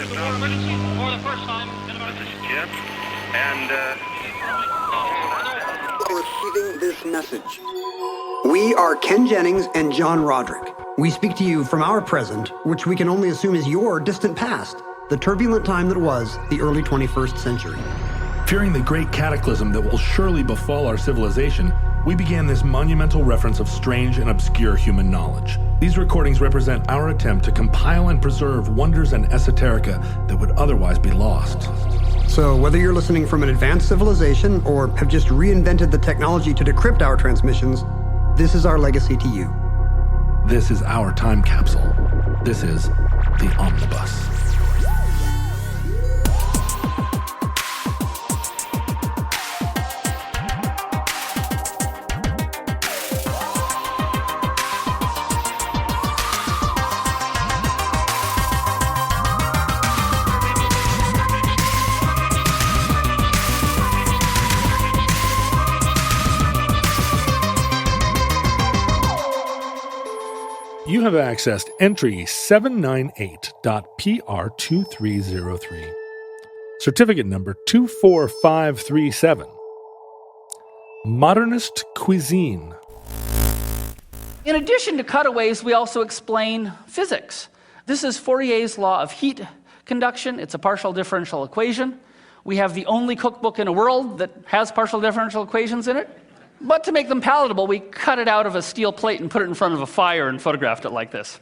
emergency for the first time in about... This is Jim, and Receiving this message. We are Ken Jennings and John Roderick. We speak to you from our present, which we can only assume is your distant past, the turbulent time that was the early 21st century. Fearing the great cataclysm that will surely befall our civilization, we began this monumental reference of strange and obscure human knowledge. These recordings represent our attempt to compile and preserve wonders and esoterica that would otherwise be lost. So whether you're listening from an advanced civilization or have just reinvented the technology to decrypt our transmissions, this is our legacy to you. This is our time capsule. This is the Omnibus. You have accessed entry 798.PR2303. Certificate number 24537. Modernist Cuisine. In addition to cutaways, we also explain physics. This is Fourier's law of heat conduction. It's a partial differential equation. We have the only cookbook in the world that has partial differential equations in it. But to make them palatable, we cut it out of a steel plate and put it in front of a fire and photographed it like this.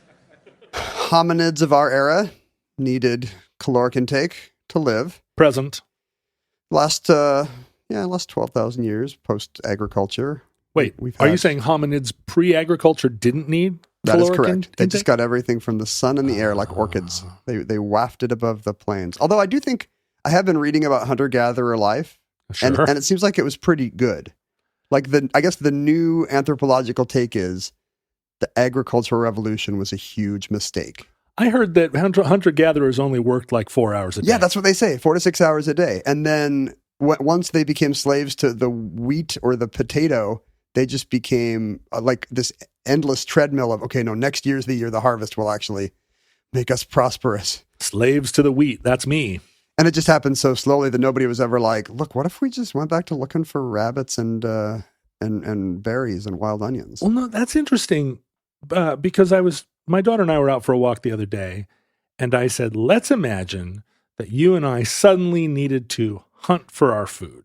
Hominids of our era needed caloric intake to live. Present. Last 12,000 years post-agriculture. Wait, are you saying hominids pre-agriculture didn't need caloric That is correct. intake? They just got everything from the sun and the air like orchids. They wafted above the plains. Although I do think I have been reading about hunter-gatherer life, Sure. and it seems like it was pretty good. Like I guess the new anthropological take is the agricultural revolution was a huge mistake. I heard that hunter-gatherers only worked like 4 hours a day. Yeah, that's what they say, 4 to 6 hours a day. And then once they became slaves to the wheat or the potato, they just became like this endless treadmill of, okay, no, next year's the year the harvest will actually make us prosperous. Slaves to the wheat, that's me. And it just happened so slowly that nobody was ever like, look, what if we just went back to looking for rabbits and berries and wild onions? Well, no, that's interesting because my daughter and I were out for a walk the other day, and I said, let's imagine that you and I suddenly needed to hunt for our food.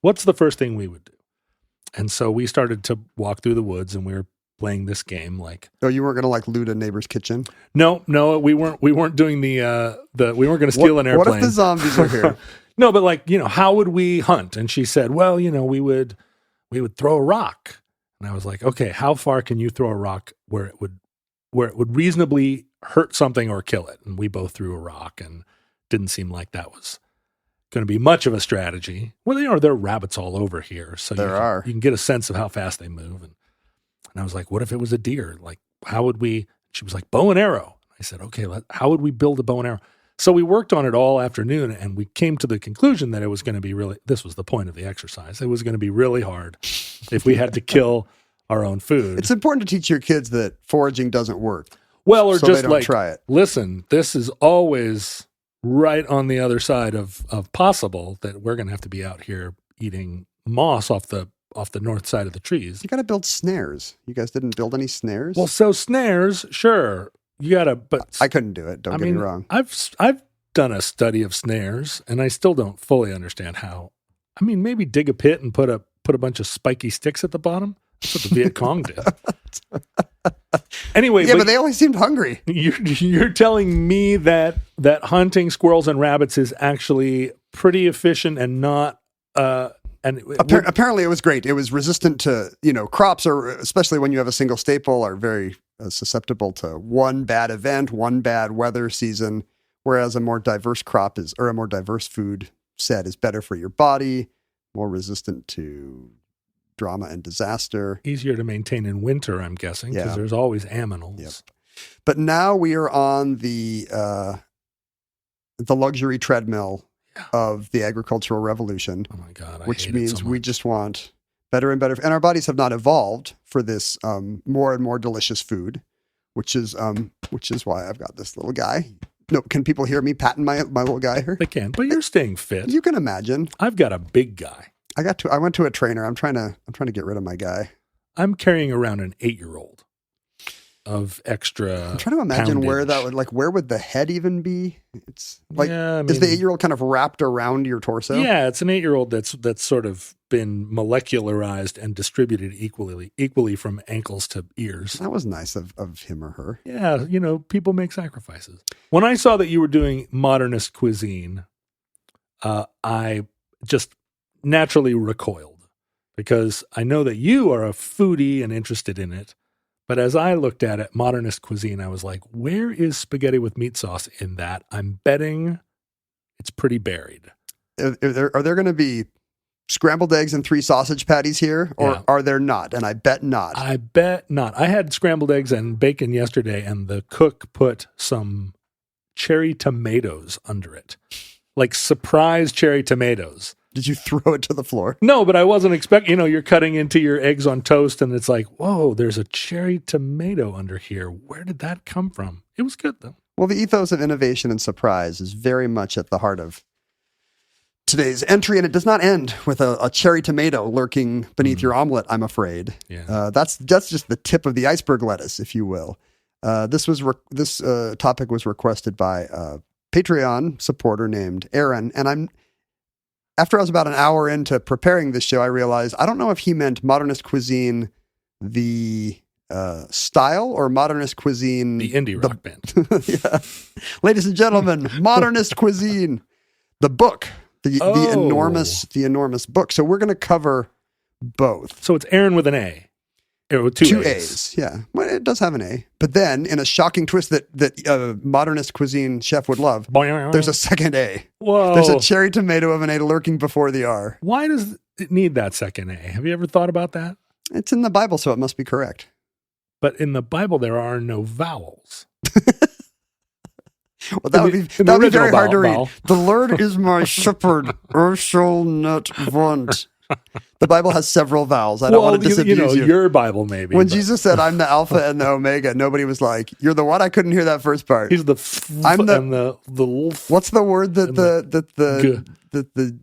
What's the first thing we would do? And so we started to walk through the woods, and we were playing this game like... Oh, you weren't going to like loot a neighbor's kitchen? No, we weren't doing we weren't going to steal an airplane. What if the zombies are here? No, but like, how would we hunt? And she said, well, we would throw a rock. And I was like, okay, how far can you throw a rock where it would reasonably hurt something or kill it? And we both threw a rock, and didn't seem like that was going to be much of a strategy. Well, there are rabbits all over here, so you can get a sense of how fast they move. And I was like, what if it was a deer? Like, how would we? She was like, bow and arrow. I said, okay, how would we build a bow and arrow? So we worked on it all afternoon, and we came to the conclusion that it was going to be this was the point of the exercise. It was going to be really hard if we had to kill our own food. It's important to teach your kids that foraging doesn't work. Well, or so just they don't try it. Listen, this is always right on the other side of possible that we're going to have to be out here eating moss off the north side of the trees. You got to build snares. You guys didn't build any snares? Well, so snares, sure. You got to, but I couldn't do it. Don't get me wrong. I've done a study of snares, and I still don't fully understand how. I mean, maybe dig a pit and put a bunch of spiky sticks at the bottom. That's what the Viet Cong did. Anyway, yeah, but they always seemed hungry. You're telling me that hunting squirrels and rabbits is actually pretty efficient and not. Apparently, it was great. It was resistant to crops, or especially when you have a single staple, are very susceptible to one bad event, one bad weather season. Whereas a more diverse a more diverse food set is better for your body, more resistant to drama and disaster. Easier to maintain in winter, I'm guessing, because there's always aminals. Yep. But now we are on the luxury treadmill of the agricultural revolution. Oh my God! Which means we just want better and better, and our bodies have not evolved for this more and more delicious food, which is why I've got this little guy. No, can people hear me patting my little guy here? They can, but you're staying fit. You can imagine. I've got a big guy. I went to a trainer. I'm trying to get rid of my guy. I'm carrying around an 8-year-old of extra. I'm trying to imagine poundage. where that would where would the head even be? It's like, Yeah, I is the mean- 8-year-old kind of wrapped around your torso? Yeah, it's an 8-year-old that's sort of been molecularized and distributed equally from ankles to ears. That was nice of him or her. Yeah, people make sacrifices. When I saw that you were doing modernist cuisine, I just naturally recoiled because I know that you are a foodie and interested in it. But as I looked at it, modernist cuisine, I was like, where is spaghetti with meat sauce in that? I'm betting it's pretty buried. Are there going to be scrambled eggs and 3 sausage patties here, or Yeah. are there not? And I bet not. I bet not. I had scrambled eggs and bacon yesterday, and the cook put some cherry tomatoes under it. Like surprise cherry tomatoes. Did you throw it to the floor? No, but I wasn't expecting, you're cutting into your eggs on toast and it's like, whoa, there's a cherry tomato under here. Where did that come from? It was good though. Well, the ethos of innovation and surprise is very much at the heart of today's entry, and it does not end with a cherry tomato lurking beneath your omelet, I'm afraid. Yeah. That's just the tip of the iceberg lettuce, if you will. This topic was requested by a Patreon supporter named Aaron, and after I was about an hour into preparing this show, I realized I don't know if he meant modernist cuisine, the style, or modernist cuisine, The indie rock band. Yeah. Ladies and gentlemen, modernist cuisine, the book, the enormous book. So we're going to cover both. So it's Aaron with an A. With two A's. Yeah. Well, it does have an A. But then, in a shocking twist that a modernist cuisine chef would love, there's a second A. Whoa. There's a cherry tomato of an A lurking before the R. Why does it need that second A? Have you ever thought about that? It's in the Bible, so it must be correct. But in the Bible, there are no vowels. Well, that would be original very hard to read. vowel. The Lord is my shepherd, I shall not want. The Bible has several vowels. I don't want to disabuse you. Your Bible maybe. When but Jesus said, "I'm the Alpha and the Omega," nobody was like, "You're the what?" I couldn't hear that first part. He's the I'm the- and the What's the word that G.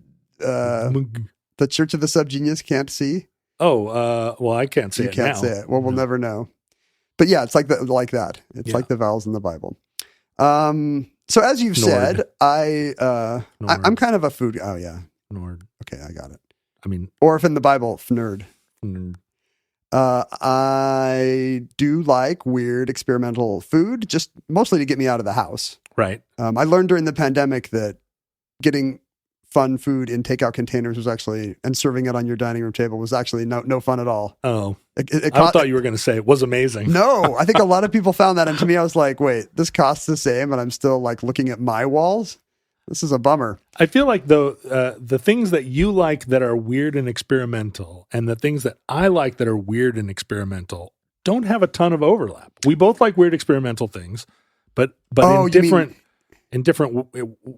the Church of the Subgenius can't see? Well, I can't say You it can't now. say it. Well, we'll No. never know. But yeah, it's like that. It's Yeah. like the vowels in the Bible. So as you've said, I'm kind of a food. Oh yeah. Nord. Okay, I got it. I mean, Or if in the Bible, nerd. mm, I do like weird experimental food, just mostly to get me out of the house. right. I learned during the pandemic that getting fun food in takeout containers was actually, and serving it on your dining room table was actually no fun at all. Oh, It I thought you were going to say it was amazing. No, I think a lot of people found that. And to me, I was like, wait, this costs the same. And I'm still like looking at my walls. This is a bummer. I feel like the things that you like that are weird and experimental, and the things that I like that are weird and experimental, don't have a ton of overlap. We both like weird experimental things, but Oh, in you different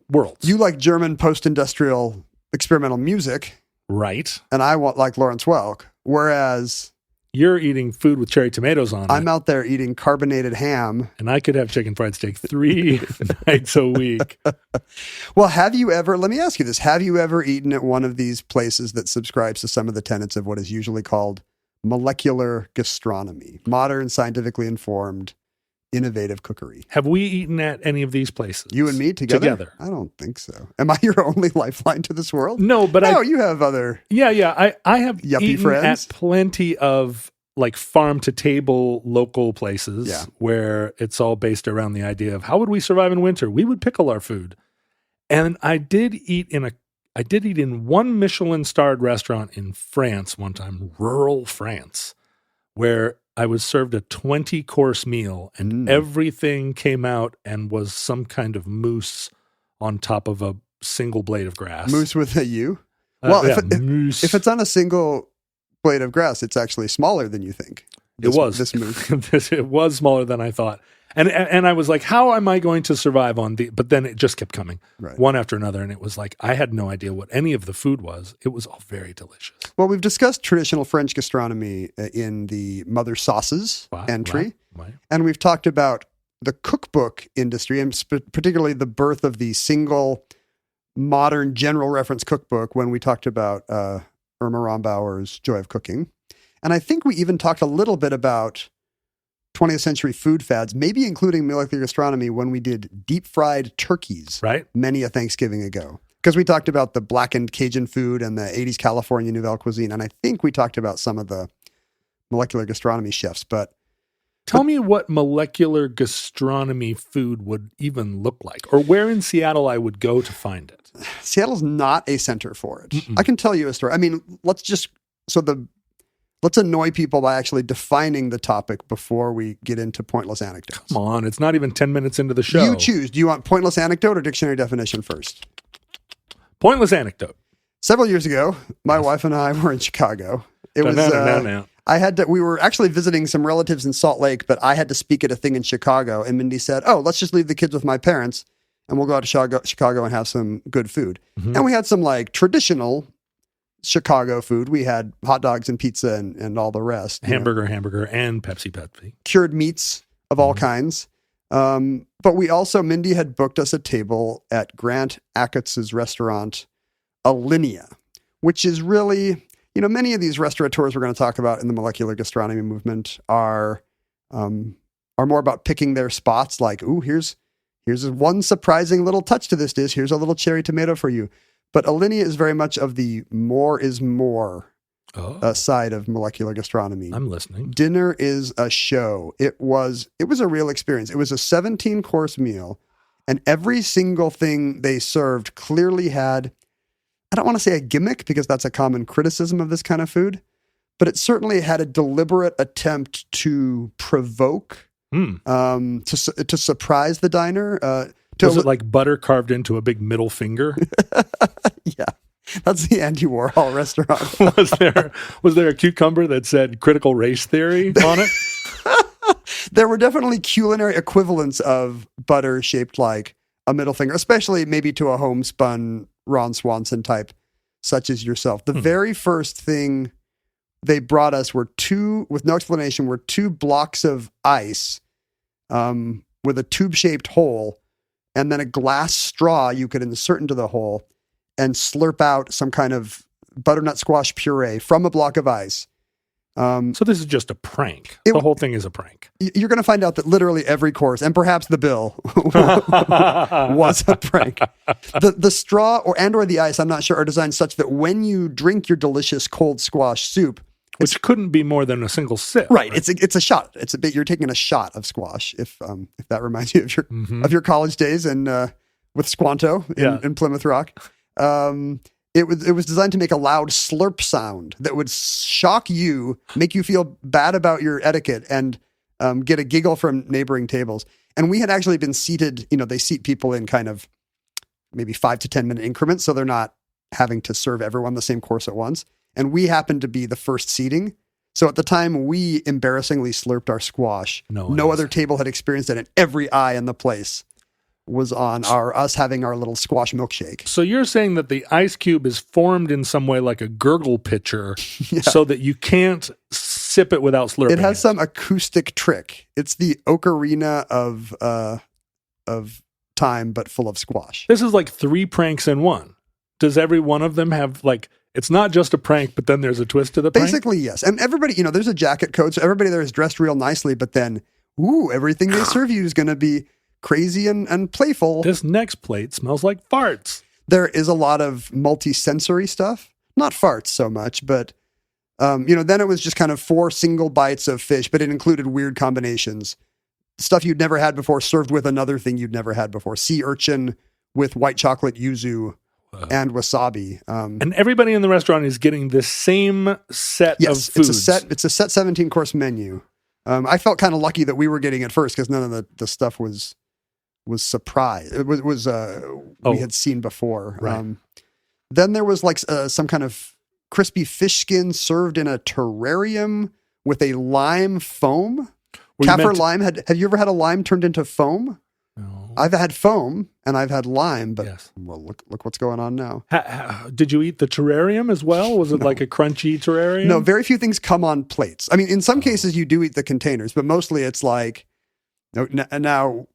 worlds. You like German post-industrial experimental music, right? and I want like Lawrence Welk. Whereas You're eating food with cherry tomatoes on I'm it, out there eating carbonated ham. and I could have chicken fried steak 3 nights a week. Well, let me ask you this. Have you ever eaten at one of these places that subscribes to some of the tenets of what is usually called molecular gastronomy, modern, scientifically informed, innovative cookery? Have we eaten at any of these places? You and me together? Together. I don't think so. Am I your only lifeline to this world? No, but No, you have other. Yeah. I have Yuppie eaten friends? at plenty of like farm to table local places Yeah. where it's all based around the idea of how would we survive in winter? We would pickle our food. And I did eat in one Michelin starred restaurant in France one time, rural France, where I was served a 20-course meal and everything came out and was some kind of mousse on top of a single blade of grass. Mousse with a U? Well, Yeah, if mousse. if it's on a single blade of grass, it's actually smaller than you think. It was. This mousse. It was smaller than I thought. And I was like, how am I going to survive on the, but then it just kept coming Right. one after another. And it was like, I had no idea what any of the food was. It was all very delicious. Well, we've discussed traditional French gastronomy in the Mother Sauces entry. Right. And we've talked about the cookbook industry, and particularly the birth of the single modern general reference cookbook when we talked about Irma Rombauer's Joy of Cooking. And I think we even talked a little bit about 20th century food fads, maybe including molecular gastronomy when we did deep fried turkeys many a Thanksgiving ago. Because we talked about the blackened Cajun food and the 80s California Nouvelle Cuisine. And I think we talked about some of the molecular gastronomy chefs. But tell me what molecular gastronomy food would even look like, or where in Seattle I would go to find it. Seattle's not a center for it. I can tell you a story. I mean, let's annoy people by actually defining the topic before we get into pointless anecdotes. Come on, it's not even 10 minutes into the show. You choose. Do you want pointless anecdote or dictionary definition first? Pointless anecdote. Several years ago, my wife and I were in Chicago. It was we were actually visiting some relatives in Salt Lake, but I had to speak at a thing in Chicago, and Mindy said, "Oh, let's just leave the kids with my parents, and we'll go out to Chicago and have some good food." And we had some like traditional Chicago food. We had hot dogs and pizza and all the rest. Hamburger, and Pepsi. Cured meats of all kinds. But we also, Mindy had booked us a table at Grant Achatz' restaurant, Alinea, which is really, many of these restaurateurs we're going to talk about in the molecular gastronomy movement are more about picking their spots. Like, ooh, here's one surprising little touch to this dish. Here's a little cherry tomato for you. But Alinea is very much of the more is more side of molecular gastronomy. I'm listening. Dinner is a show. It was a real experience. It was a 17-course meal, and every single thing they served clearly had, I don't want to say a gimmick because that's a common criticism of this kind of food, but it certainly had a deliberate attempt to provoke, to surprise the diner. Was it like butter carved into a big middle finger? Yeah. That's the Andy Warhol restaurant. Was there a cucumber that said critical race theory on it? There were definitely culinary equivalents of butter shaped like a middle finger, especially maybe to a homespun Ron Swanson type, such as yourself. The very first thing they brought us with no explanation, were 2 blocks of ice with a tube-shaped hole, and then a glass straw you could insert into the hole and slurp out some kind of butternut squash puree from a block of ice. So this is just a prank. The whole thing is a prank. You're going to find out that literally every course, and perhaps the bill, was a prank. The straw or the ice, I'm not sure, are designed such that when you drink your delicious cold squash soup, which couldn't be more than a single sip. Right. It's a shot. You're taking a shot of squash. If that reminds you of your college days and with Squanto in Plymouth Rock. It was designed to make a loud slurp sound that would shock you, make you feel bad about your etiquette, and get a giggle from neighboring tables. And we had actually been seated, they seat people in kind of maybe 5 to 10 minute increments, so they're not having to serve everyone the same course at once. And we happened to be the first seating. So at the time we embarrassingly slurped our squash, no other table had experienced it, and every eye in the place was on us having our little squash milkshake. So you're saying that the ice cube is formed in some way like a gurgle pitcher so that you can't sip it without slurping. It has some acoustic trick. It's the ocarina of time, but full of squash. This is like 3 pranks in one. Does every one of them have it's not just a prank, but then there's a twist to the prank? Basically, yes. And everybody, there's a jacket code, so everybody there is dressed real nicely, but then, everything they serve you is going to be crazy and playful. This next plate smells like farts. There is a lot of multi-sensory stuff. Not farts so much, but, then it was just kind of 4 single bites of fish, but it included weird combinations. Stuff you'd never had before served with another thing you'd never had before. Sea urchin with white chocolate yuzu and wasabi. And everybody in the restaurant is getting the same set of foods. It's a set 17-course menu. I felt kind of lucky that we were getting it first because none of the stuff was surprise. It was we had seen before. Right. Then there was some kind of crispy fish skin served in a terrarium with a lime foam. Kaffir lime. Have you ever had a lime turned into foam? No. I've had foam and I've had lime, but yes. Well, look what's going on now. Did you eat the terrarium as well? Was it like a crunchy terrarium? No, very few things come on plates. I mean, in some cases you do eat the containers, but mostly it's like Now,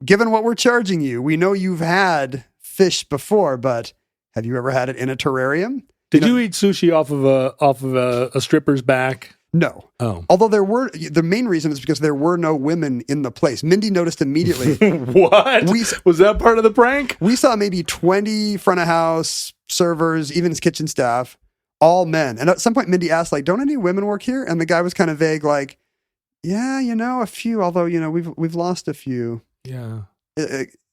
given what we're charging you, we know you've had fish before, but have you ever had it in a terrarium? Did you eat sushi off of a stripper's back? No. Oh. Although the main reason is because there were no women in the place. Mindy noticed immediately. What? Was that part of the prank? We saw maybe 20 front of house servers, even his kitchen staff, all men. And at some point, Mindy asked, like, don't any women work here? And the guy was kind of vague, like, yeah, a few, although, we've lost a few. Yeah.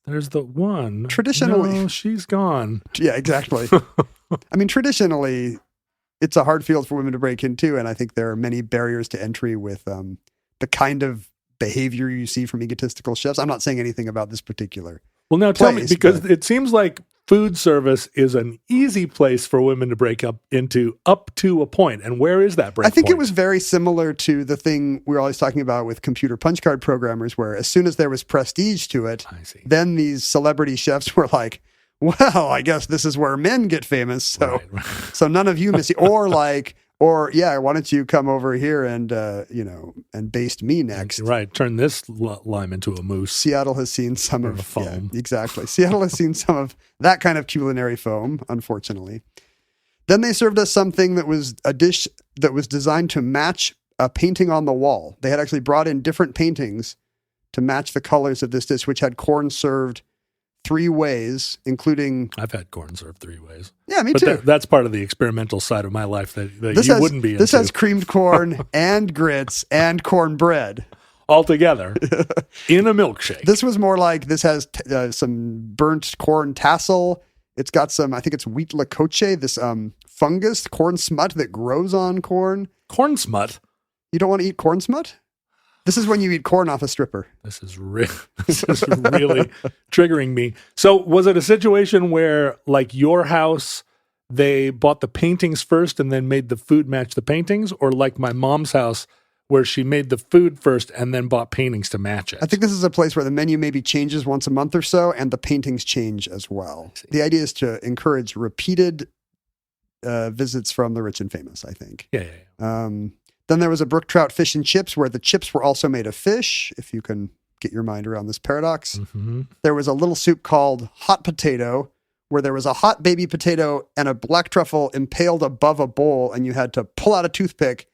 There's the one. Traditionally. No, she's gone. Yeah, exactly. I mean, traditionally, it's a hard field for women to break into, and I think there are many barriers to entry with the kind of behavior you see from egotistical chefs. I'm not saying anything about this particular Well, now tell me, place, because but it seems like food service is an easy place for women to break up into up to a point. And where is that break I think point? it was very similar to the thing we were always talking about with computer punch card programmers, where as soon as there was prestige to it, I see. then these celebrity chefs were like, well, I guess this is where men get famous. So, Right. so none of you miss it. Or yeah, why don't you come over here and, and baste me next? Right. Turn this lime into a mousse. Seattle has seen some Or of a foam. Yeah, exactly. Seattle has seen some of that kind of culinary foam, unfortunately. Then they served us something that was a dish that was designed to match a painting on the wall. They had actually brought in different paintings to match the colors of this dish, which had corn served 3 ways, including... I've had corn served 3 ways. Yeah, me But too. that's part of the experimental side of my life that you wouldn't be into. This has creamed corn and grits and cornbread. All together in a milkshake. This was more like, this has some burnt corn tassel. It's got some, I think it's wheat lacoche, this fungus, corn smut that grows on corn. Corn smut? You don't want to eat corn smut? This is when you eat corn off a stripper. This is really triggering me. So was it a situation where, like your house, they bought the paintings first and then made the food match the paintings? Or like my mom's house, where she made the food first and then bought paintings to match it? I think this is a place where the menu maybe changes once a month or so, and the paintings change as well. The idea is to encourage repeated visits from the rich and famous, I think. Yeah. Then there was a brook trout fish and chips, where the chips were also made of fish, if you can get your mind around this paradox. Mm-hmm. There was a little soup called hot potato, where there was a hot baby potato and a black truffle impaled above a bowl, and you had to pull out a toothpick,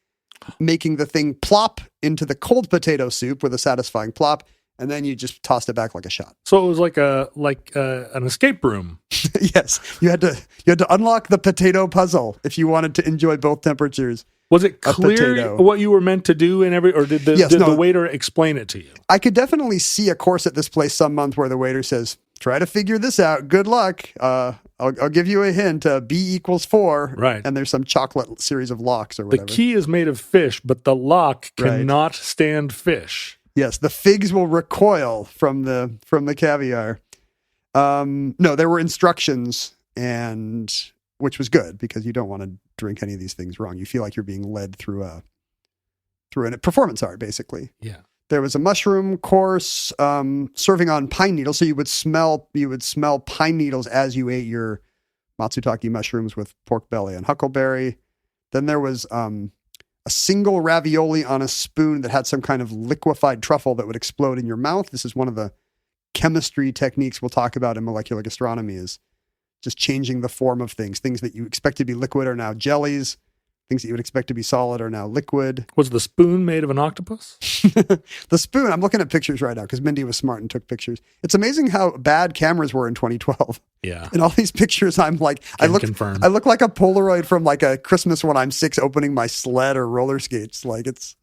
making the thing plop into the cold potato soup with a satisfying plop, and then you just tossed it back like a shot. So it was like an escape room. Yes, you had to unlock the potato puzzle if you wanted to enjoy both temperatures. Was it A clear potato. what you were meant to do in or did the waiter explain it to you? I could definitely see a course at this place some month where the waiter says, try to figure this out. Good luck. I'll give you a hint. B equals 4. Right. And there's some chocolate series of locks or The whatever. key is made of fish, but the lock Right. cannot stand fish. Yes, the figs will recoil from the caviar. No, there were instructions, and which was good because you don't want to drink any of these things wrong. You feel like you're being led through a performance art, basically. Yeah. There was a mushroom course serving on pine needles, so you would smell pine needles as you ate your matsutake mushrooms with pork belly and huckleberry. Then there was a single ravioli on a spoon that had some kind of liquefied truffle that would explode in your mouth. This is one of the chemistry techniques we'll talk about in molecular gastronomy, is just changing the form of things. Things that you expect to be liquid are now jellies. Things that you would expect to be solid are now liquid. Was the spoon made of an octopus? The spoon, I'm looking at pictures right now because Mindy was smart and took pictures. It's amazing how bad cameras were in 2012. Yeah. In all these pictures, I'm like, I look like a Polaroid from like a Christmas when I'm 6 opening my sled or roller skates. Like it's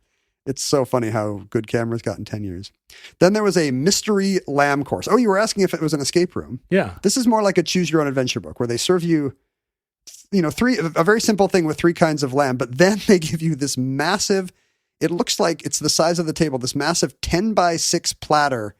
so funny how good cameras got in 10 years. Then there was a mystery lamb course. Oh, you were asking if it was an escape room. Yeah. This is more like a choose your own adventure book where they serve you, a very simple thing with 3 kinds of lamb, but then they give you this massive, it looks like it's the size of the table, this massive 10 by 6 platter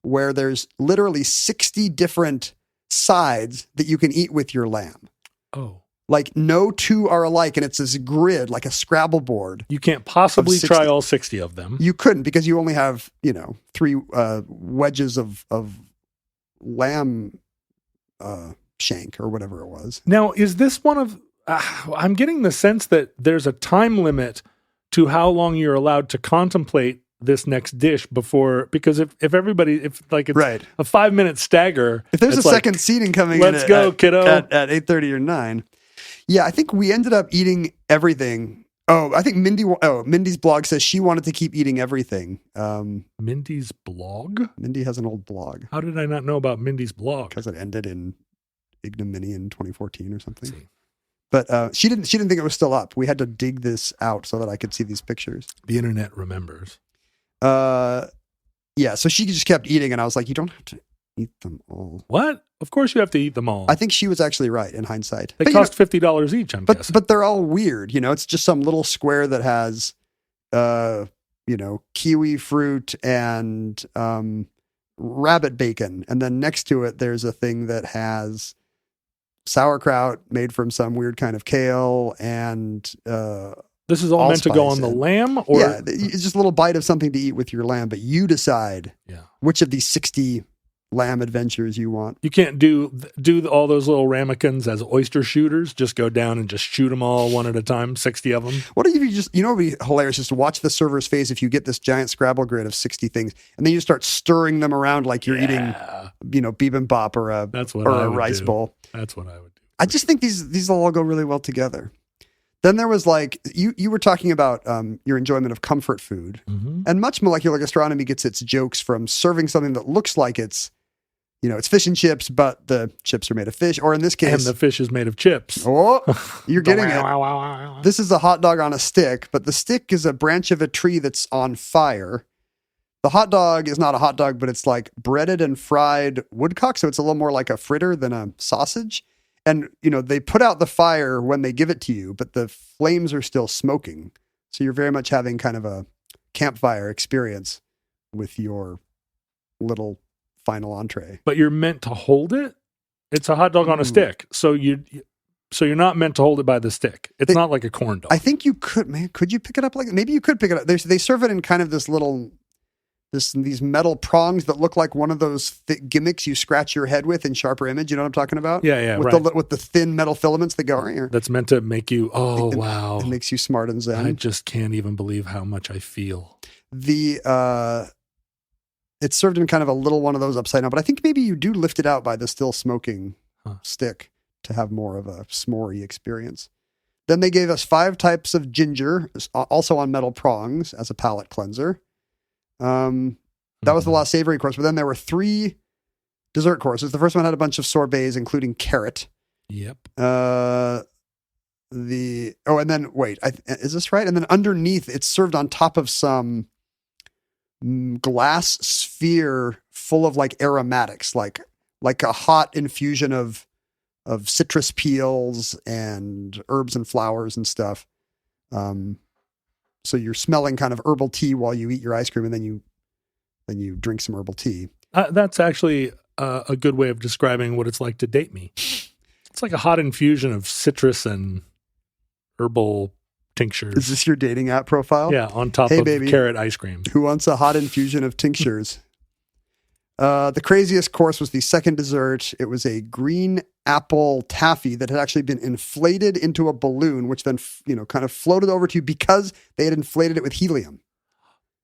where there's literally 60 different sides that you can eat with your lamb. Oh. Like no 2 are alike, and it's this grid, like a Scrabble board. You can't possibly try all 60 of them. You couldn't because you only have, 3 wedges of lamb shank or whatever it was. Now, is this one of, I'm getting the sense that there's a time limit to how long you're allowed to contemplate this next dish before, because if everybody, if like it's Right. a 5-minute stagger, If there's a it's like, second seating coming let's in go, kiddo. at 8:30 or 9. Yeah, I think we ended up eating everything. Oh, I think Mindy's blog says she wanted to keep eating everything. Mindy's blog? Mindy has an old blog How did I not know about Mindy's blog? because it ended in ignominy in 2014 or something. See. But she didn't think it was still up. We had to dig this out so that I could see these pictures. The internet remembers. Yeah, so she just kept eating, and I was like, you don't have to eat them all. What? Of course you have to eat them all. I think she was actually right in hindsight. They But, cost $50 each, I'm guessing. but they're all weird. It's just some little square that has, kiwi fruit and rabbit bacon. And then next to it, there's a thing that has sauerkraut made from some weird kind of kale and this is all meant to go on the lamb? Or yeah, it's just a little bite of something to eat with your lamb, but you decide which of these 60 lamb adventures you want. You can't do all those little ramekins as oyster shooters. Just go down and just shoot them all one at a time, 60 of them. What if you just, it would be hilarious just to watch the server's face if you get this giant Scrabble grid of 60 things and then you start stirring them around like you're eating, bibimbap or a rice bowl. That's what I would do. I just think these all go really well together. Then there was like, you were talking about your enjoyment of comfort food. Mm-hmm. And much molecular gastronomy gets its jokes from serving something that looks like it's fish and chips, but the chips are made of fish. Or in this case... And the fish is made of chips. Oh, you're getting it. This is a hot dog on a stick, but the stick is a branch of a tree that's on fire. The hot dog is not a hot dog, but it's like breaded and fried woodcock, so it's a little more like a fritter than a sausage. And, they put out the fire when they give it to you, but the flames are still smoking. So you're very much having kind of a campfire experience with your little final entree. But you're meant to hold it? It's a hot dog on a stick. So you're not meant to hold it by the stick. It's not like a corn dog. I think you could, man. Could you pick it up maybe you could pick it up. They serve it in kind of this little... these metal prongs that look like one of those thick gimmicks you scratch your head with in Sharper Image. You know what I'm talking about? Yeah, with the thin metal filaments that go here. That's meant to make you, wow. It makes you smart and zen. I just can't even believe how much I feel. It's served in kind of a little one of those upside down, but I think maybe you do lift it out by the still smoking stick to have more of a s'more-y experience. Then they gave us 5 types of ginger, also on metal prongs as a palate cleanser. That was the last savory course, but then there were 3 dessert courses. The first one had a bunch of sorbets, including carrot. Yep. And then wait, is this right? And then underneath, it's served on top of some glass sphere full of like aromatics, like a hot infusion of citrus peels and herbs and flowers and stuff. So you're smelling kind of herbal tea while you eat your ice cream, and then you drink some herbal tea. That's actually a good way of describing what it's like to date me. It's like a hot infusion of citrus and herbal tinctures. Is this your dating app profile? Yeah, on top of baby, carrot ice cream. Who wants a hot infusion of tinctures? The craziest course was the second dessert. It was a green apple taffy that had actually been inflated into a balloon, which then, kind of floated over to you because they had inflated it with helium.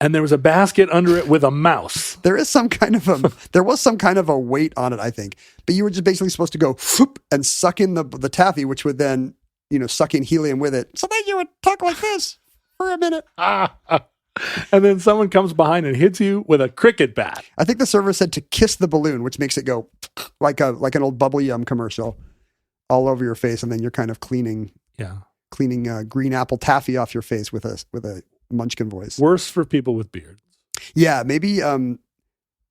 And there was a basket under it with a mouse. There was some kind of a weight on it, I think. But you were just basically supposed to go whoop, and suck in the taffy, which would then, suck in helium with it. So then you would talk like this for a minute. And then someone comes behind and hits you with a cricket bat. I think the server said to kiss the balloon, which makes it go like an old Bubble Yum commercial all over your face. And then you're kind of cleaning green apple taffy off your face with a munchkin voice. Worse for people with beards. Yeah, maybe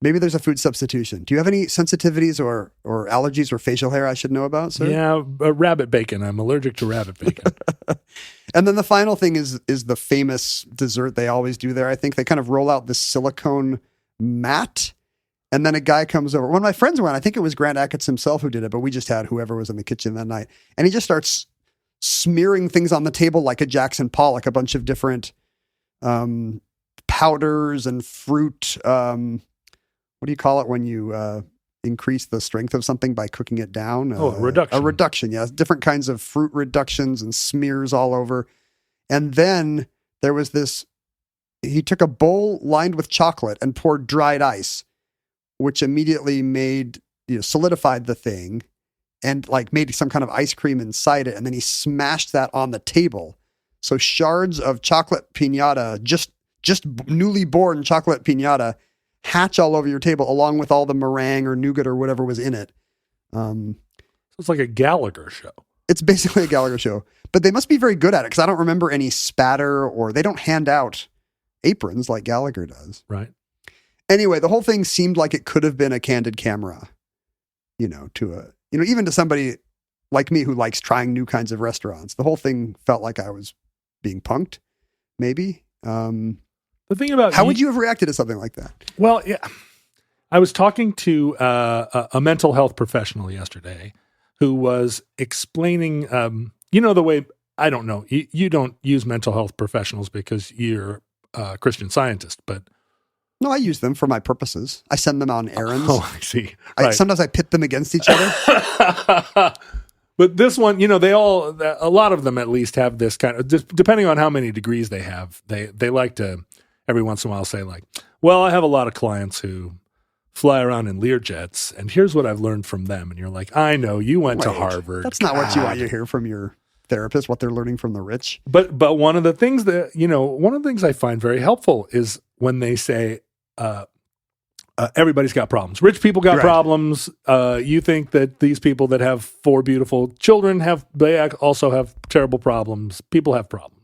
there's a food substitution. Do you have any sensitivities or allergies or facial hair I should know about, sir? Yeah, rabbit bacon. I'm allergic to rabbit bacon. And then the final thing is the famous dessert they always do there. I think they kind of roll out this silicone mat, and then a guy comes over. One of my friends went. I think it was Grant Achatz himself who did it, but we just had whoever was in the kitchen that night. And he just starts smearing things on the table like a Jackson Pollock, a bunch of different powders and fruit. What do you call it when you increase the strength of something by cooking it down? Reduction. A reduction, yeah. Different kinds of fruit reductions and smears all over. And then there was this he took a bowl lined with chocolate and poured dried ice, which immediately solidified the thing and like made some kind of ice cream inside it. And then he smashed that on the table. So shards of chocolate piñata, just newly born chocolate piñata, hatch all over your table along with all the meringue or nougat or whatever was in it. So it's like a Gallagher show. It's basically a Gallagher show, but they must be very good at it because I don't remember any spatter or they don't hand out aprons like Gallagher does. Right. Anyway, the whole thing seemed like it could have been a candid camera, even to somebody like me who likes trying new kinds of restaurants. The whole thing felt like I was being punked, maybe. The thing about how would you have reacted to something like that? Well, yeah, I was talking to a mental health professional yesterday who was explaining, the way, I don't know, you don't use mental health professionals because you're a Christian Scientist, but... No, I use them for my purposes. I send them on errands. Oh, I see. Right. Sometimes I pit them against each other. But this one, a lot of them at least have this kind of, depending on how many degrees they have, they like to every once in a while say like, well, I have a lot of clients who fly around in Learjets, and here's what I've learned from them. And you're like, I know, you went to Harvard. That's not what you want to hear from your therapist, what they're learning from the rich. But one of the things I find very helpful is when they say, everybody's got problems. Rich people got problems. You think that these people that have 4 beautiful children also have terrible problems. People have problems.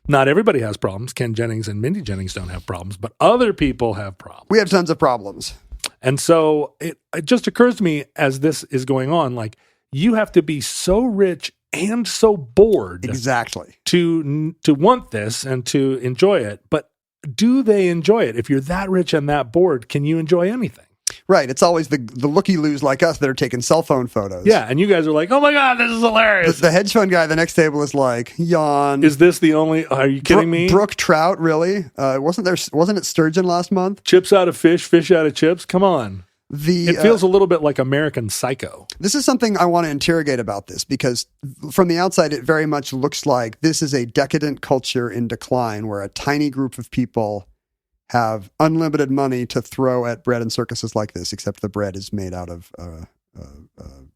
Not everybody has problems. Ken Jennings and Mindy Jennings don't have problems, but other people have problems. We have tons of problems. And so it just occurs to me as this is going on, like you have to be so rich and so bored exactly to want this and to enjoy it. But do they enjoy it? If you're that rich and that bored, can you enjoy anything? Right. It's always the looky-loos like us that are taking cell phone photos. Yeah, and you guys are like, oh my God, this is hilarious. The hedge fund guy at the next table is like, yawn. Is this the only, are you kidding me? Brook trout, really? Wasn't it sturgeon last month? Chips out of fish out of chips? Come on. It feels a little bit like American Psycho. This is something I want to interrogate about this because from the outside, it very much looks like this is a decadent culture in decline where a tiny group of people have unlimited money to throw at bread and circuses like this, except the bread is made out of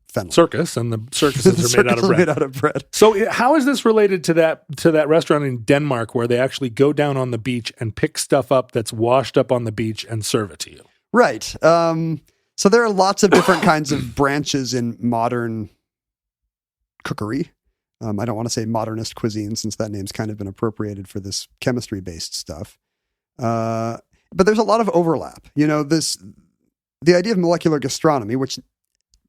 fennel. Circus, and the circuses are made out of bread. So how is this related to that restaurant in Denmark where they actually go down on the beach and pick stuff up that's washed up on the beach and serve it to you? Right. So there are lots of different kinds of branches in modern cookery. I don't want to say modernist cuisine since that name's kind of been appropriated for this chemistry-based stuff. But there's a lot of overlap. The idea of molecular gastronomy, which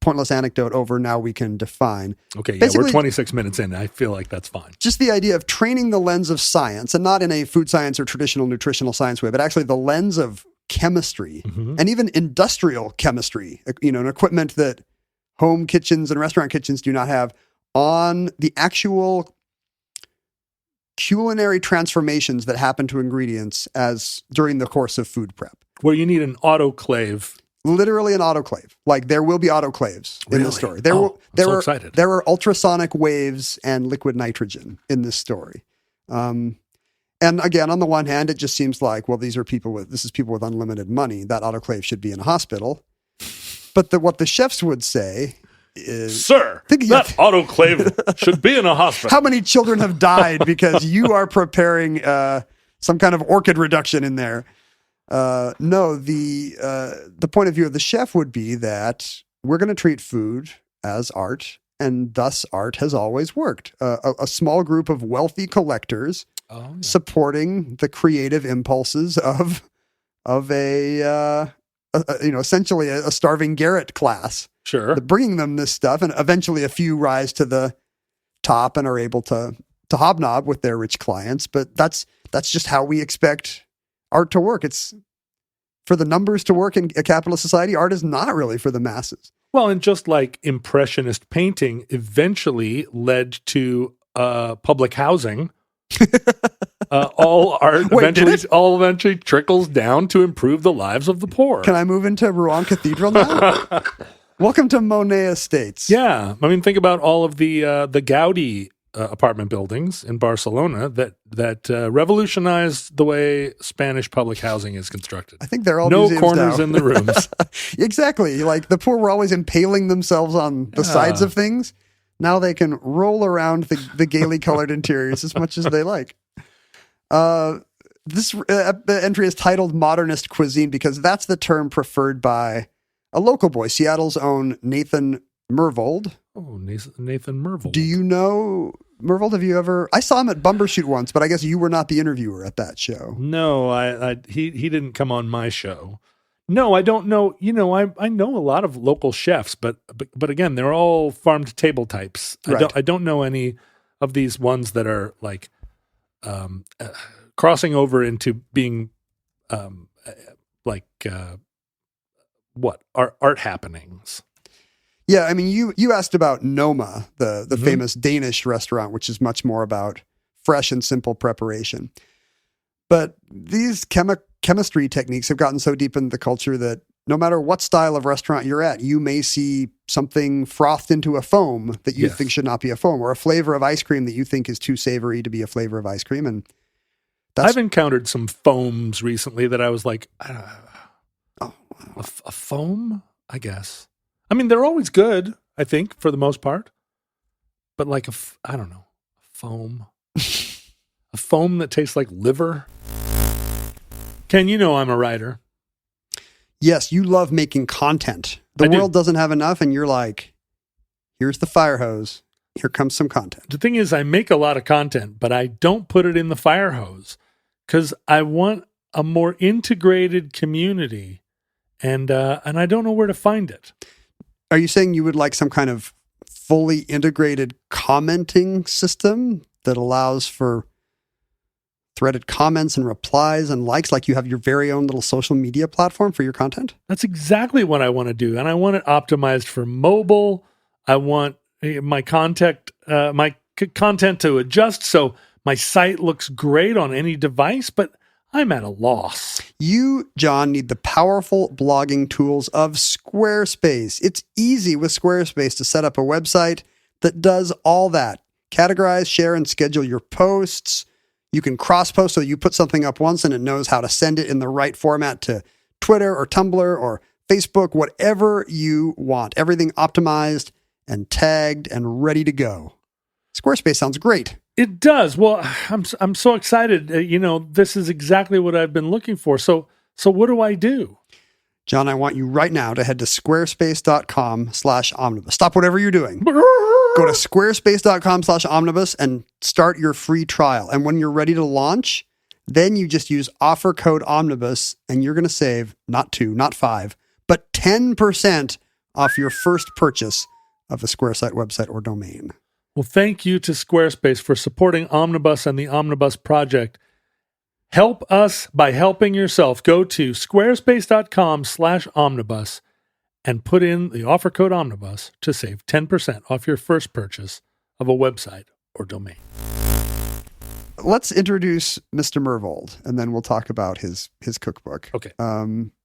pointless anecdote over, now we can define. Okay, yeah, we're 26 minutes in. I feel like that's fine. Just the idea of training the lens of science, and not in a food science or traditional nutritional science way, but actually the lens of chemistry and even industrial chemistry, an equipment that home kitchens and restaurant kitchens do not have, on the actual culinary transformations that happen to ingredients as during the course of food prep. Where you need an autoclave. Literally an autoclave. Like there will be autoclaves in this story. There are ultrasonic waves and liquid nitrogen in this story. And again, on the one hand, it just seems like, well, this is people with unlimited money. That autoclave should be in a hospital. But what the chefs would say is, sir, that autoclave should be in a hospital. How many children have died because you are preparing some kind of orchid reduction in there? No, the point of view of the chef would be that we're going to treat food as art, and thus art has always worked. A small group of wealthy collectors supporting the creative impulses of essentially a starving garret class. Sure. Bringing them this stuff, and eventually a few rise to the top and are able to hobnob with their rich clients. But that's just how we expect art to work. It's for the numbers to work in a capitalist society. Art is not really for the masses. Well, and just like Impressionist painting eventually led to public housing, all art eventually trickles down to improve the lives of the poor. Can I move into Rouen Cathedral now? Welcome to Monet Estates. Yeah. I mean, think about all of the Gaudi apartment buildings in Barcelona that revolutionized the way Spanish public housing is constructed. I think they're all no museums corners now. in the rooms. Exactly. Like the poor were always impaling themselves on the sides of things. Now they can roll around the gaily colored interiors as much as they like. This entry is titled Modernist Cuisine because that's the term preferred by a local boy, Seattle's own Nathan Mervold. Oh, Nathan Mervold. Do you know Mervold? Have you ever? I saw him at Bumbershoot once, but I guess you were not the interviewer at that show. No, he didn't come on my show. No, I don't know. You know, I know a lot of local chefs, but again, they're all farm to table types. Right. I don't know any of these ones that are like crossing over into being art happenings. Yeah, I mean, you asked about Noma, the famous Danish restaurant, which is much more about fresh and simple preparation. But these chemistry techniques have gotten so deep into the culture that no matter what style of restaurant you're at, you may see something frothed into a foam that you think should not be a foam, or a flavor of ice cream that you think is too savory to be a flavor of ice cream. And I've encountered some foams recently that I was like, a foam, I guess. I mean, they're always good, I think, for the most part. But like I don't know, foam. A foam that tastes like liver. Ken, you know I'm a writer. Yes, you love making content. The world doesn't have enough, and you're like, here's the fire hose. Here comes some content. The thing is, I make a lot of content, but I don't put it in the fire hose because I want a more integrated community, and I don't know where to find it. Are you saying you would like some kind of fully integrated commenting system that allows for threaded comments and replies and likes, like you have your very own little social media platform for your content? That's exactly what I want to do. And I want it optimized for mobile. I want my content to adjust so my site looks great on any device, but I'm at a loss. You, John, need the powerful blogging tools of Squarespace. It's easy with Squarespace to set up a website that does all that. Categorize, share, and schedule your posts. You can cross-post so you put something up once and it knows how to send it in the right format to Twitter or Tumblr or Facebook, whatever you want. Everything optimized and tagged and ready to go. Squarespace sounds great. It does. Well, I'm so excited. This is exactly what I've been looking for. So what do I do? John, I want you right now to head to squarespace.com/omnibus. Stop whatever you're doing. Go to squarespace.com/omnibus and start your free trial. And when you're ready to launch, then you just use offer code omnibus and you're going to save not 2, not 5, but 10% off your first purchase of a Squaresite website or domain. Well, thank you to Squarespace for supporting Omnibus and the Omnibus Project. Help us by helping yourself. Go to squarespace.com/omnibus and put in the offer code omnibus to save 10% off your first purchase of a website or domain. Let's introduce Mr. Mervold, and then we'll talk about his cookbook. Okay.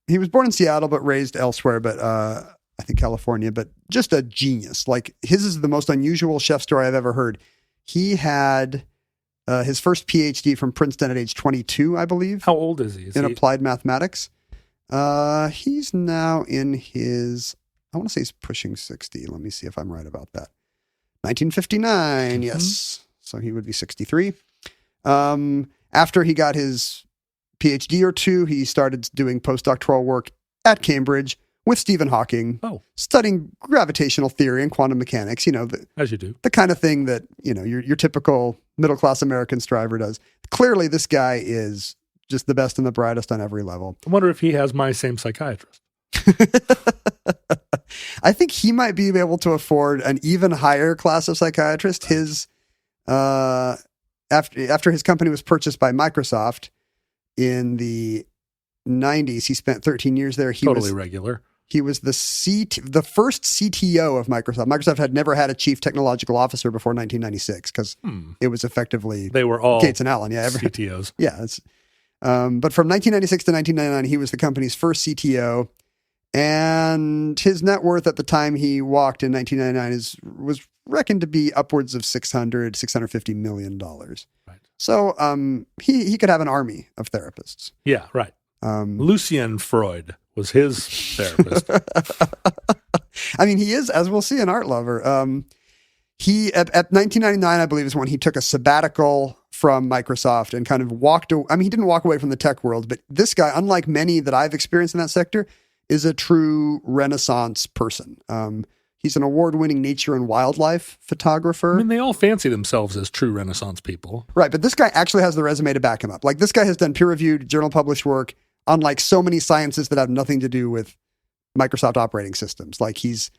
He was born in Seattle, but raised elsewhere, but I think California, but just a genius. Like, his is the most unusual chef story I've ever heard. He had his first PhD from Princeton at age 22, I believe. How old is he? Applied mathematics. He's now in his, I want to say he's pushing 60. Let me see if I'm right about that. 1959, yes. So he would be 63. After he got his PhD or two, he started doing postdoctoral work at Cambridge with Stephen Hawking, studying gravitational theory and quantum mechanics, as you do, the kind of thing that, your typical middle-class American striver does. Clearly, this guy is just the best and the brightest on every level. I wonder if he has my same psychiatrist. I think he might be able to afford an even higher class of psychiatrist. His, after his company was purchased by Microsoft in the 90s, he spent 13 years there. He was regular. He was the first CTO of Microsoft. Microsoft had never had a chief technological officer before 1996 because it was effectively they were all Gates and Allen, CTOs. Yeah, but from 1996 to 1999, he was the company's first CTO, And his net worth at the time he walked in 1999 was reckoned to be upwards of $650 million. Right. So he could have an army of therapists. Yeah, right. Lucian Freud was his therapist. I mean, he is, as we'll see, an art lover. He at 1999, I believe, is when he took a sabbatical from Microsoft and kind of walked away. I mean, he didn't walk away from the tech world, but this guy, unlike many that I've experienced in that sector, is a true Renaissance person. He's an award-winning nature and wildlife photographer. I mean, they all fancy themselves as true Renaissance people. Right, but this guy actually has the resume to back him up. Like, this guy has done peer-reviewed, journal-published work on, like, so many sciences that have nothing to do with Microsoft operating systems. Like, he's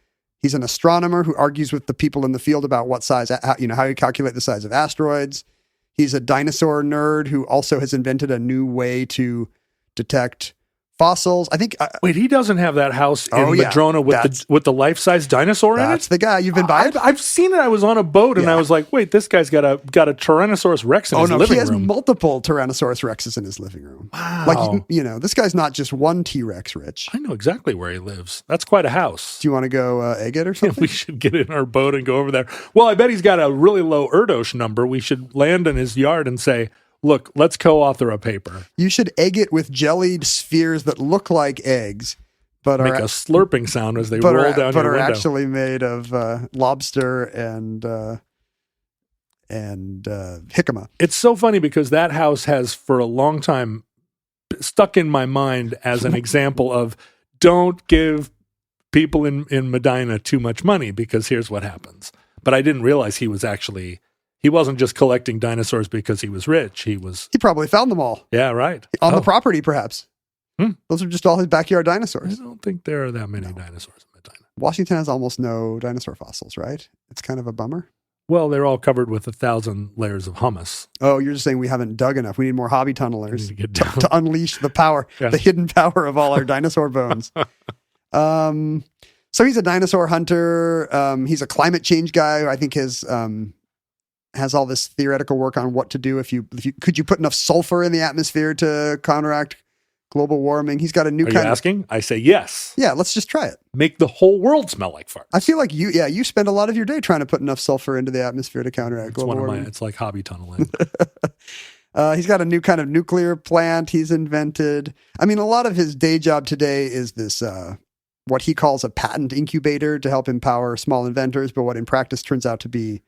an astronomer who argues with the people in the field about what size, how you calculate the size of asteroids. He's a dinosaur nerd who also has invented a new way to detect fossils. I think. Wait, he doesn't have that house in yeah. Madrona with the life-size dinosaur in it? That's the guy. You've been by it? I've seen it. I was on a boat and I was like, wait, this guy's got a Tyrannosaurus Rex in his living room. He has multiple Tyrannosaurus Rexes in his living room. Wow. Like, this guy's not just one T-Rex rich. I know exactly where he lives. That's quite a house. Do you want to go egg it or something? We should get in our boat and go over there. Well, I bet he's got a really low Erdos number. We should land in his yard and say, look, let's co-author a paper. You should egg it with jellied spheres that look like eggs, but make a slurping sound as they roll down your window. But are actually made of lobster and jicama. It's so funny because that house has for a long time stuck in my mind as an example of don't give people in Medina too much money because here's what happens. But I didn't realize he wasn't just collecting dinosaurs because he was rich. He probably found them all. Yeah, right. On the property, perhaps. Those are just all his backyard dinosaurs. I don't think there are that many dinosaurs in Medina. Washington has almost no dinosaur fossils, right? It's kind of a bummer. Well, they're all covered with 1,000 layers of hummus. Oh, you're just saying we haven't dug enough. We need more hobby tunnelers to unleash the power, the hidden power of all our dinosaur bones. So he's a dinosaur hunter. He's a climate change guy. I think has all this theoretical work on what to do if you could you put enough sulfur in the atmosphere to counteract global warming. He's got a new Are you asking? I say yes. Yeah, let's just try it. Make the whole world smell like farts. I feel like you spend a lot of your day trying to put enough sulfur into the atmosphere to counteract global warming. It's like hobby tunneling. He's got a new kind of nuclear plant he's invented. I mean, a lot of his day job today is this what he calls a patent incubator to help empower small inventors, but what in practice turns out to be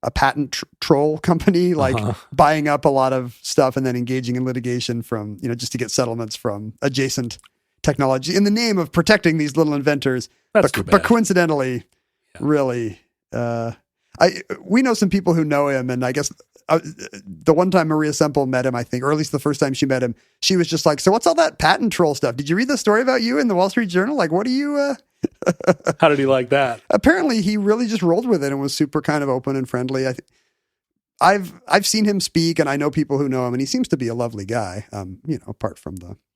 a patent troll company, like buying up a lot of stuff and then engaging in litigation from, just to get settlements from adjacent technology in the name of protecting these little inventors. But coincidentally, really, we know some people who know him, and I guess the one time Maria Semple met him, I think, or at least the first time she met him, she was just like, so what's all that patent troll stuff? Did you read the story about you in the Wall Street Journal? Like, what do you... How did he like that? Apparently, he really just rolled with it and was super kind of open and friendly. I've seen him speak, and I know people who know him, and he seems to be a lovely guy. Apart from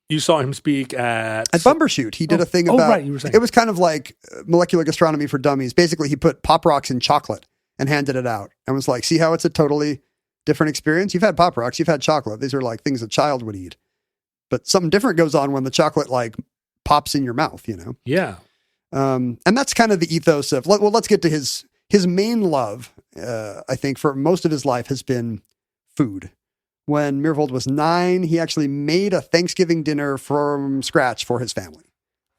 you saw him speak at Bumbershoot. He did a thing about. Right, you were saying. It was kind of like molecular gastronomy for dummies. Basically, he put Pop Rocks in chocolate and handed it out, and was like, "See how it's a totally different experience? You've had Pop Rocks, you've had chocolate. These are like things a child would eat, but something different goes on when the chocolate like pops in your mouth. Yeah." And that's kind of the ethos of, let's get to his main love, I think, for most of his life has been food. When Myhrvold was 9, he actually made a Thanksgiving dinner from scratch for his family.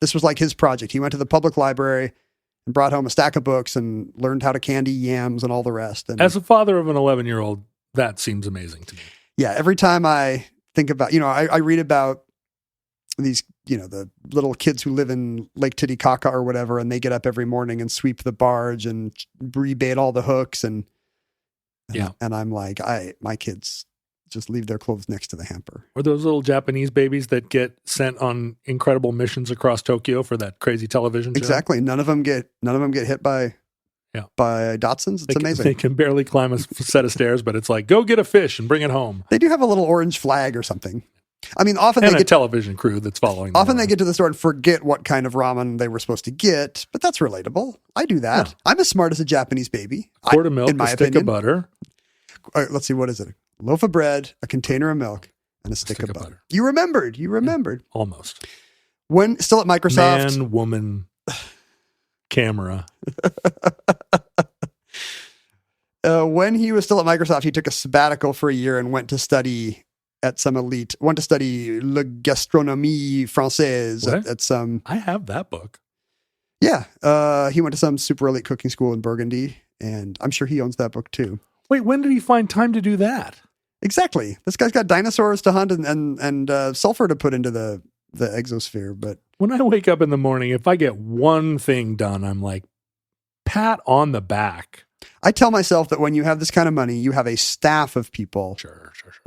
This was like his project. He went to the public library and brought home a stack of books and learned how to candy yams and all the rest. And as a father of an 11-year-old, that seems amazing to me. Yeah, every time I think about, I read about these, the little kids who live in Lake Titicaca or whatever, and they get up every morning and sweep the barge and rebait all the hooks. And I'm like, my kids just leave their clothes next to the hamper. Or those little Japanese babies that get sent on incredible missions across Tokyo for that crazy television show. Exactly. None of them get hit by Datsuns. It's amazing. They can barely climb a set of stairs, but it's like, go get a fish and bring it home. They do have a little orange flag or something. I mean, often and they a television crew that's following them. Often they get to the store and forget what kind of ramen they were supposed to get, but that's relatable. I do that. Yeah. I'm as smart as a Japanese baby. A quart of milk, a stick of butter. All right, let's see, what is it? A loaf of bread, a container of milk, and a stick of butter. You remembered. Yeah, almost. When still at Microsoft, man, woman, camera. When he was still at Microsoft, he took a sabbatical for a year and went to study at some elite. Went to study la gastronomie française at some. I have that book. Yeah, he went to some super elite cooking school in Burgundy, and I'm sure he owns that book too. Wait, when did he find time to do that? Exactly. This guy's got dinosaurs to hunt and sulfur to put into the exosphere. But when I wake up in the morning, if I get one thing done, I'm like, pat on the back. I tell myself that when you have this kind of money, you have a staff of people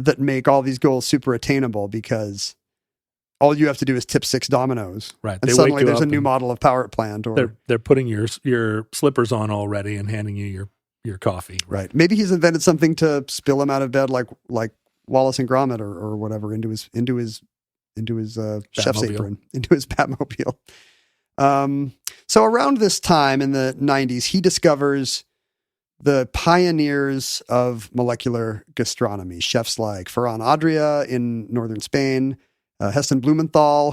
that make all these goals super attainable, because all you have to do is tip 6 dominoes. Right. And suddenly there's a new model of power plant. Or they're putting your slippers on already and handing you your coffee. Right. Maybe he's invented something to spill him out of bed like Wallace and Gromit or whatever into his chef's apron, into his Batmobile. So around this time in the 90s, he discovers the pioneers of molecular gastronomy, chefs like Ferran Adria in northern Spain, Heston Blumenthal,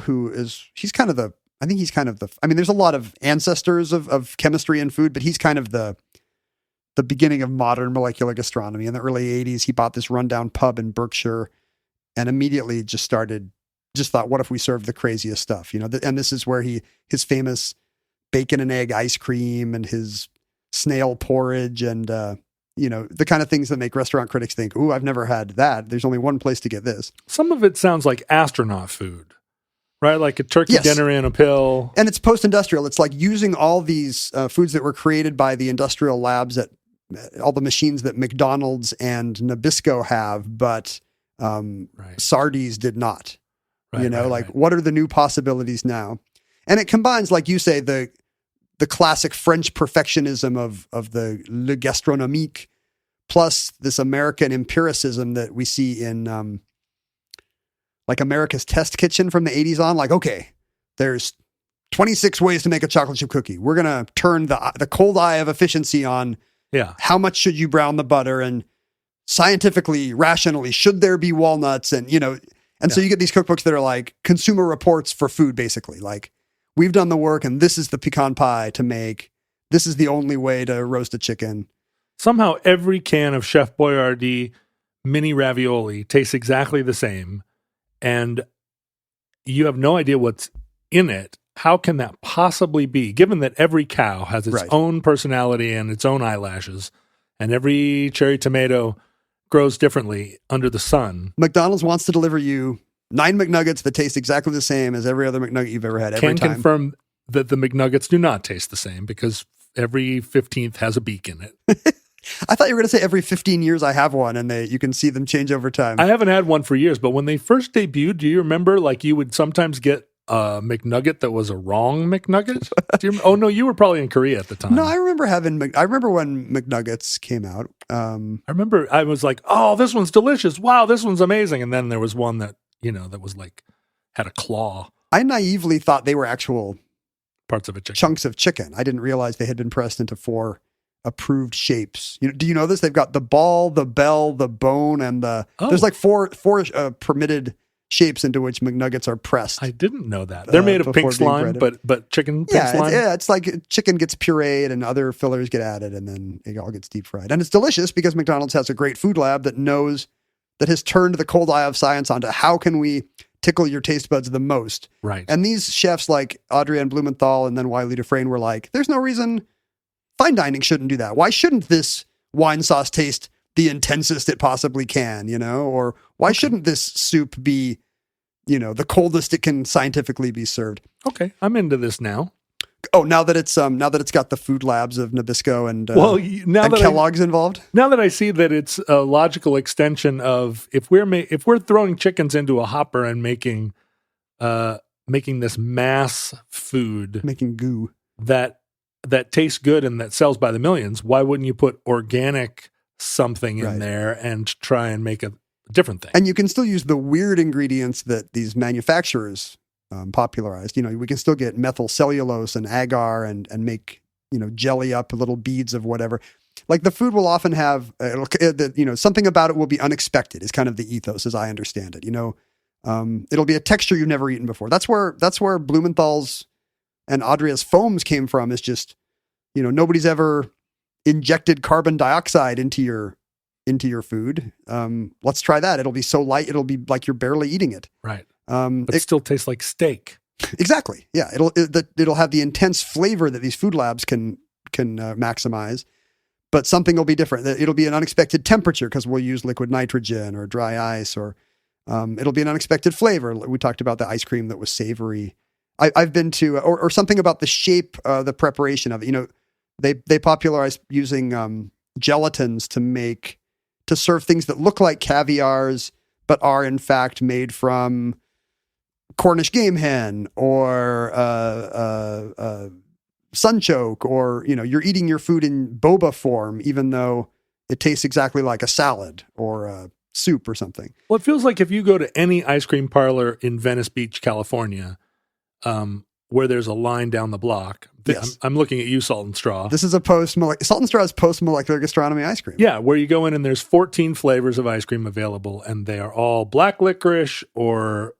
he's kind of the, there's a lot of ancestors of chemistry and food, but he's kind of the beginning of modern molecular gastronomy. In the early 80s, he bought this rundown pub in Berkshire and immediately just thought, what if we served the craziest stuff? And this is where his famous bacon and egg ice cream and his snail porridge and, the kind of things that make restaurant critics think, ooh, I've never had that. There's only one place to get this. Some of it sounds like astronaut food, right? Like a turkey dinner in a pill. And it's post-industrial. It's like using all these foods that were created by the industrial labs at all the machines that McDonald's and Nabisco have, but Sardi's did not. What are the new possibilities now? And it combines, like you say, the classic French perfectionism of the le gastronomique, plus this American empiricism that we see in like America's Test Kitchen from the 80s on. Like, okay, there's 26 ways to make a chocolate chip cookie. We're going to turn the cold eye of efficiency on. Yeah. How much should you brown the butter? And scientifically, rationally, should there be walnuts? And, so you get these cookbooks that are like consumer reports for food, basically. Like, we've done the work and this is the pecan pie to make. This is the only way to roast a chicken. Somehow every can of Chef Boyardee mini ravioli tastes exactly the same. And you have no idea what's in it. How can that possibly be? Given that every cow has its own personality and its own eyelashes, and every cherry tomato grows differently under the sun. McDonald's wants to deliver you 9 McNuggets that taste exactly the same as every other McNugget you've ever had every time. Can confirm that the McNuggets do not taste the same because every 15th has a beak in it. I thought you were going to say every 15 years I have one and you can see them change over time. I haven't had one for years, but when they first debuted, do you remember like you would sometimes get a McNugget that was a wrong McNugget? Oh no, you were probably in Korea at the time. No, I remember when McNuggets came out. I remember I was like, oh, this one's delicious. Wow, this one's amazing. And then there was one that, that was like, had a claw. I naively thought they were actual parts of a chicken. Chunks of chicken. I didn't realize they had been pressed into 4 approved shapes. Do you know this? They've got the ball, the bell, the bone, and there's like four permitted shapes into which McNuggets are pressed. I didn't know that. They're made of pink slime, but chicken pink slime? Yeah, it's like chicken gets pureed and other fillers get added and then it all gets deep fried. And it's delicious because McDonald's has a great food lab that has turned the cold eye of science onto how can we tickle your taste buds the most. Right. And these chefs like Adrienne Blumenthal and then Wiley Dufresne were like, there's no reason fine dining shouldn't do that. Why shouldn't this wine sauce taste the intensest it possibly can, or why shouldn't this soup be, the coldest it can scientifically be served? Okay. I'm into this now. Oh, now that it's got the food labs of Nabisco and Kellogg's involved. Now that I see that it's a logical extension of if we're throwing chickens into a hopper and making this mass food, making goo that tastes good and that sells by the millions, why wouldn't you put organic something in there and try and make a different thing? And you can still use the weird ingredients that these manufacturers popularized. We can still get methyl cellulose and agar and make, jelly up little beads of whatever. Like the food will often have, something about it will be unexpected is kind of the ethos as I understand it. It'll be a texture you've never eaten before. That's where Blumenthal's and Adria's foams came from. Is just, nobody's ever injected carbon dioxide into your food. Let's try that. It'll be so light, it'll be like you're barely eating it. Right. But it still tastes like steak. Exactly. Yeah. It'll have the intense flavor that these food labs can maximize, but something will be different. It'll be an unexpected temperature because we'll use liquid nitrogen or dry ice, or it'll be an unexpected flavor. We talked about the ice cream that was savory. I've been to, or something about the shape, the preparation of it. They popularized using gelatins to serve things that look like caviars, but are in fact made from Cornish game hen or sunchoke, or you're eating your food in boba form, even though it tastes exactly like a salad or a soup or something. Well, it feels like if you go to any ice cream parlor in Venice Beach, California, where there's a line down the block. Yes. I'm looking at you, Salt and Straw. This is Salt and Straw is post-molecular gastronomy ice cream. Yeah, where you go in and there's 14 flavors of ice cream available, and they are all black licorice or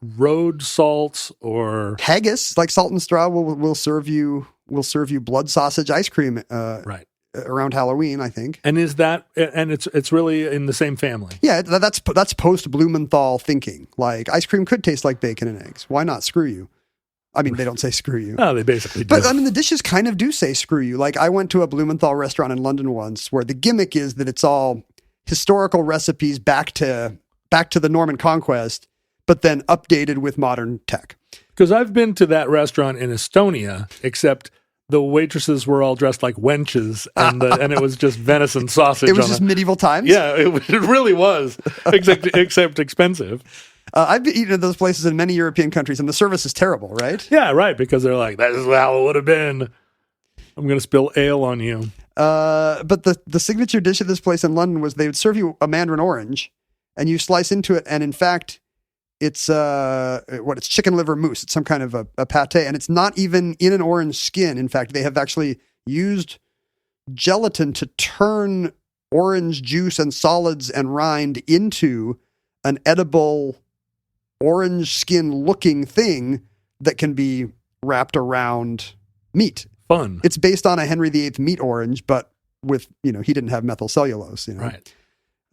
road salts or haggis. Like Salt and Straw will serve you blood sausage ice cream right around Halloween, I think. And it's really in the same family. Yeah, that's post Blumenthal thinking. Like ice cream could taste like bacon and eggs. Why not? Screw you. I mean, they don't say screw you. No, they basically do. But I mean, the dishes kind of do say screw you. Like I went to a Blumenthal restaurant in London once where the gimmick is that it's all historical recipes back to the Norman Conquest, but then updated with modern tech. Because I've been to that restaurant in Estonia, except the waitresses were all dressed like wenches, and it was just venison sausage. It was just medieval times? Yeah, it really was, except expensive. I've been eating at those places in many European countries, and the service is terrible, right? Yeah, right, because they're like, that is how it would have been. I'm going to spill ale on you. But the signature dish of this place in London was they would serve you a mandarin orange, and you slice into it, and in fact, it's chicken liver mousse. It's some kind of a pate, and it's not even in an orange skin. In fact, they have actually used gelatin to turn orange juice and solids and rind into an edible orange skin looking thing that can be wrapped around meat. Fun. It's based on a Henry VIII meat orange, but with, he didn't have methyl cellulose. Right.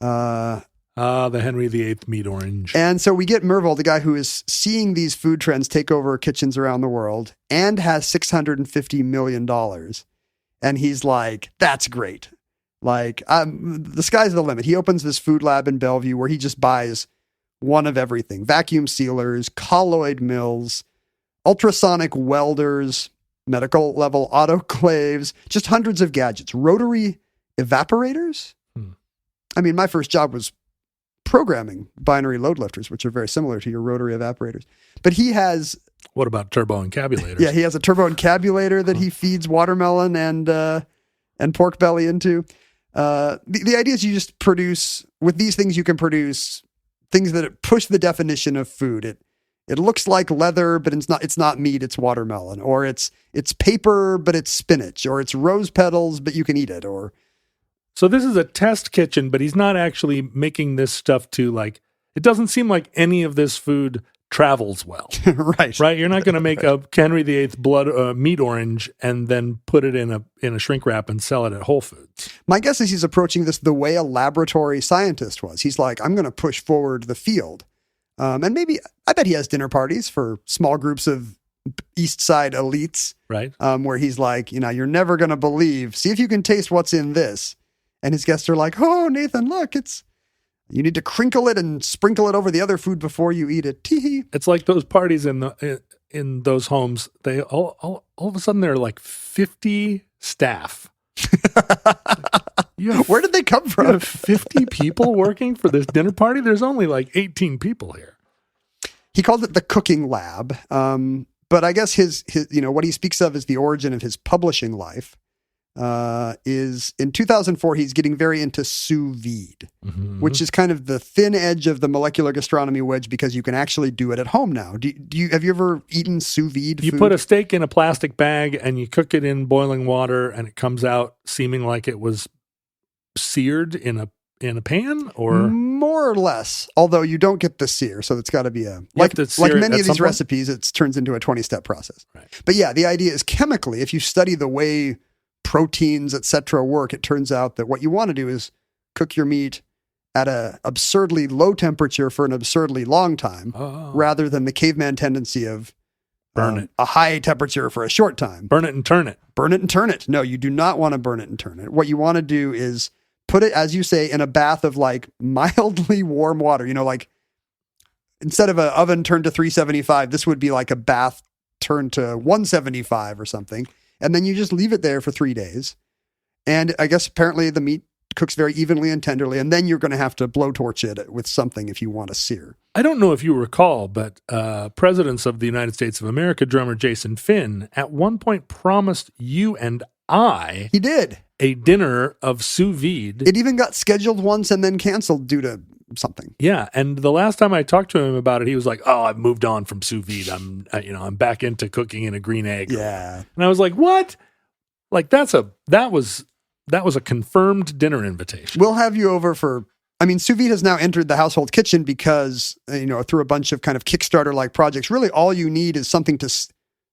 The Henry VIII meat orange. And so we get Merville, the guy who is seeing these food trends take over kitchens around the world and has $650 million. And he's like, that's great. Like, the sky's the limit. He opens this food lab in Bellevue where he just buys one of everything. Vacuum sealers, colloid mills, ultrasonic welders, medical level autoclaves, just hundreds of gadgets. Rotary evaporators? I mean, my first job was programming binary load lifters, which are very similar to your rotary evaporators. But he has... What about turbo encabulators? Yeah, he has a turbo encabulator that he feeds watermelon and pork belly into. The idea is you just produce, with these things you can produce things that push the definition of food. It looks like leather, but it's not meat, it's watermelon. Or it's paper, but it's spinach. Or it's rose petals, but you can eat it. Or... So this is a test kitchen, but he's not actually making this stuff to like, it doesn't seem like any of this food travels well. Right. You're not going to make a Henry VIII blood meat orange and then put it in a shrink wrap and sell it at Whole Foods. My guess is he's approaching this the way a laboratory scientist was. He's like, I'm going to push forward the field. And maybe, I bet he has dinner parties for small groups of East Side elites. Right. Where he's like, you're never going to believe, see if you can taste what's in this. And his guests are like, oh, Nathan, look, you need to crinkle it and sprinkle it over the other food before you eat it. Tee-hee. It's like those parties in those homes. They all of a sudden there are like 50 staff. Where did they come from? You have 50 people working for this dinner party? There's only like 18 people here. He called it the cooking lab. But I guess his what he speaks of as the origin of his publishing life. Is in 2004, he's getting very into sous vide, which is kind of the thin edge of the molecular gastronomy wedge because you can actually do it at home now. Have you ever eaten sous vide food? You put a steak in a plastic bag and you cook it in boiling water and it comes out seeming like it was seared in a pan, or more or less, although you don't get the sear, so it's got to be like many of these recipes, it turns into a 20-step process. Right. But yeah, the idea is chemically, if you study the way proteins, etc., work, it turns out that what you want to do is cook your meat at an absurdly low temperature for an absurdly long time, rather than the caveman tendency of burn it a high temperature for a short time. Burn it and turn it. Burn it and turn it. No, you do not want to burn it and turn it. What you want to do is put it, as you say, in a bath of like mildly warm water. You know, like instead of an oven turned to 375, this would be like a bath turned to 175 or something. And then you just leave it there for 3 days. And I guess apparently the meat cooks very evenly and tenderly. And then you're going to have to blowtorch it with something if you want a sear. I don't know if you recall, but Presidents of the United States of America drummer Jason Finn at one point promised you and I he did a dinner of sous vide. It even got scheduled once and then canceled due to something. Yeah, and the last time I talked to him about it, he was like, "Oh, I've moved on from sous vide. I'm back into cooking in a green egg." Yeah, and I was like, "What? Like that was a confirmed dinner invitation." We'll have you over for. I mean, sous vide has now entered the household kitchen because through a bunch of kind of Kickstarter-like projects. Really, all you need is something to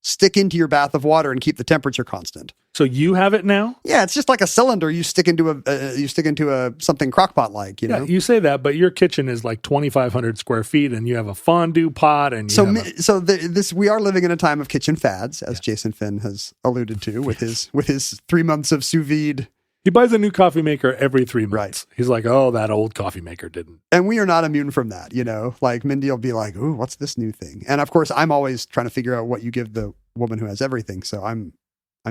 stick into your bath of water and keep the temperature constant. So you have it now? Yeah, it's just like a cylinder you stick into a something crockpot like, you know. You say that, but your kitchen is like 2,500 square feet, and you have a fondue pot, and we are living in a time of kitchen fads, as Jason Finn has alluded to with his 3 months of sous vide. He buys a new coffee maker every 3 months. Right. He's like, "Oh, that old coffee maker didn't." And we are not immune from that, you know. Like Mindy will be like, "Ooh, what's this new thing?" And of course, I'm always trying to figure out what you give the woman who has everything. So I'm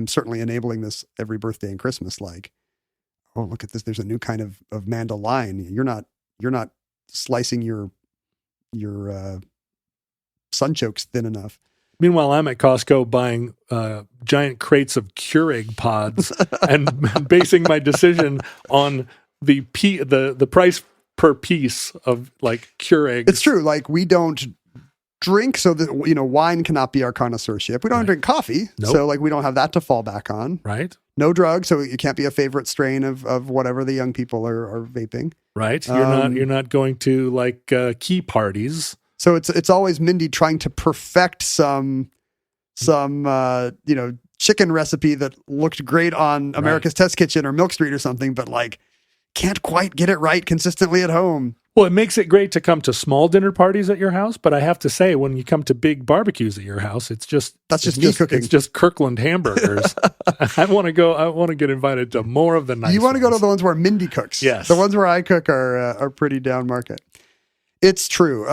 certainly enabling this every birthday and Christmas. Like, oh, look at this. There's a new kind of mandolin. You're not slicing your sunchokes thin enough. Meanwhile, I'm at Costco buying giant crates of Keurig pods and basing my decision on the price per piece of like Keurig. It's true. Like we don't drink, so that wine cannot be our connoisseurship. We don't drink coffee, so like we don't have that to fall back on. Right. No drugs, so it can't be a favorite strain of whatever the young people are vaping. Right. You're not going to like key parties. So it's always Mindy trying to perfect some chicken recipe that looked great on America's Test Kitchen or Milk Street or something, but like can't quite get it right consistently at home. Well, it makes it great to come to small dinner parties at your house, but I have to say, when you come to big barbecues at your house, it's just me cooking. It's just Kirkland hamburgers. I want to get invited to more of the nice. You want to go to the ones where Mindy cooks? Yes. The ones where I cook are pretty down market. It's true.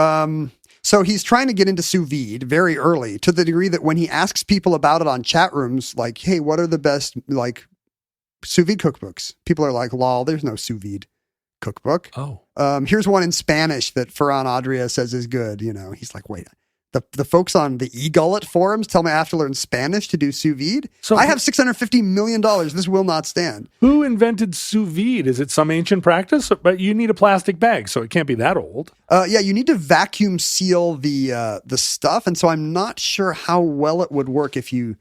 So he's trying to get into sous vide very early, to the degree that when he asks people about it on chat rooms, like, "Hey, what are the best like sous vide cookbooks?" People are like, "Lol, there's no sous vide cookbook." Oh. Here's one in Spanish that Ferran Adria says is good. He's like, "Wait, the folks on the eGullet forums tell me I have to learn Spanish to do sous vide? So I have $650 million. This will not stand." Who invented sous vide? Is it some ancient practice? But you need a plastic bag, so it can't be that old. Yeah, you need to vacuum seal the stuff, and so I'm not sure how well it would work if you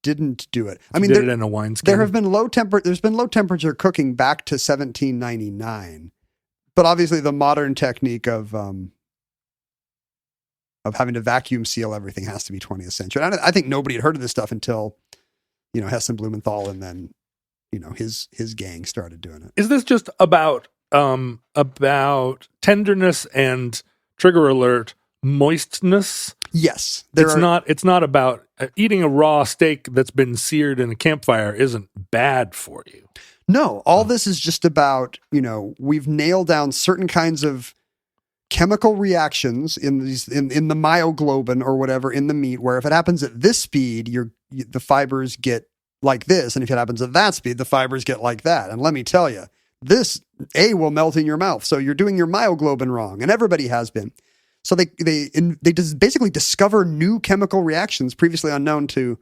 didn't do it. I mean, did it in a wineskin. There's been low temperature cooking back to 1799, but obviously the modern technique of having to vacuum seal everything has to be 20th century. And I think nobody had heard of this stuff until Hessen Blumenthal and then his gang started doing it. Is this just about tenderness and, trigger alert, moistness? Yes. It's not about eating a raw steak that's been seared in a campfire isn't bad for you. No, all this is just about, we've nailed down certain kinds of chemical reactions in the myoglobin or whatever in the meat, where if it happens at this speed, the fibers get like this, and if it happens at that speed, the fibers get like that. And let me tell you, this will melt in your mouth, so you're doing your myoglobin wrong, and everybody has been. So they just basically discover new chemical reactions previously unknown to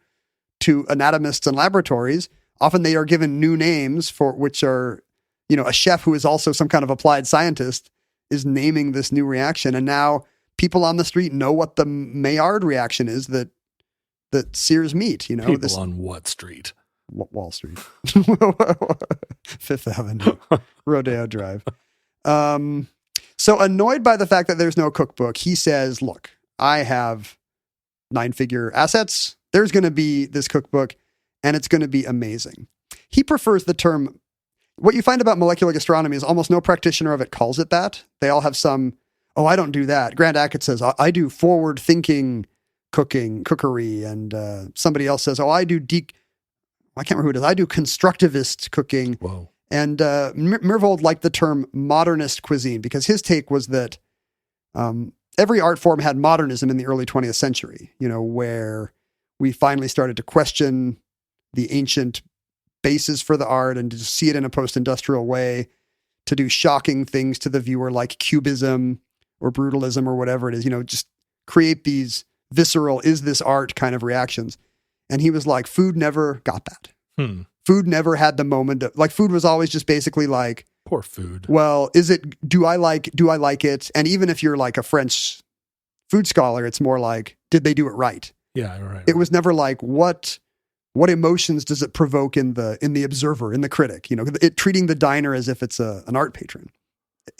anatomists and laboratories. Often they are given new names for which are, a chef who is also some kind of applied scientist is naming this new reaction. And now people on the street know what the Maillard reaction is that sears meat. People on what street? Wall Street, Fifth Avenue, Rodeo Drive. So annoyed by the fact that there's no cookbook, he says, look, I have 9-figure assets. There's going to be this cookbook, and it's going to be amazing. He prefers the term. What you find about molecular gastronomy is almost no practitioner of it calls it that. They all have some, I don't do that. Grant Ackett says, I do forward-thinking cookery. And somebody else says, I do I can't remember who it is. I do constructivist cooking. Whoa. And Myhrvold liked the term modernist cuisine because his take was that every art form had modernism in the early 20th century, where we finally started to question the ancient basis for the art and to see it in a post-industrial way, to do shocking things to the viewer like cubism or brutalism or whatever it is, just create these visceral, is this art kind of reactions. And he was like, food never got that. Food never had the moment food was always just basically like, poor food. Well, do I like it? And even if you're like a French food scholar, it's more like, did they do it right? Yeah, right. It was never like, what emotions does it provoke in the observer, in the critic? It treating the diner as if it's an art patron,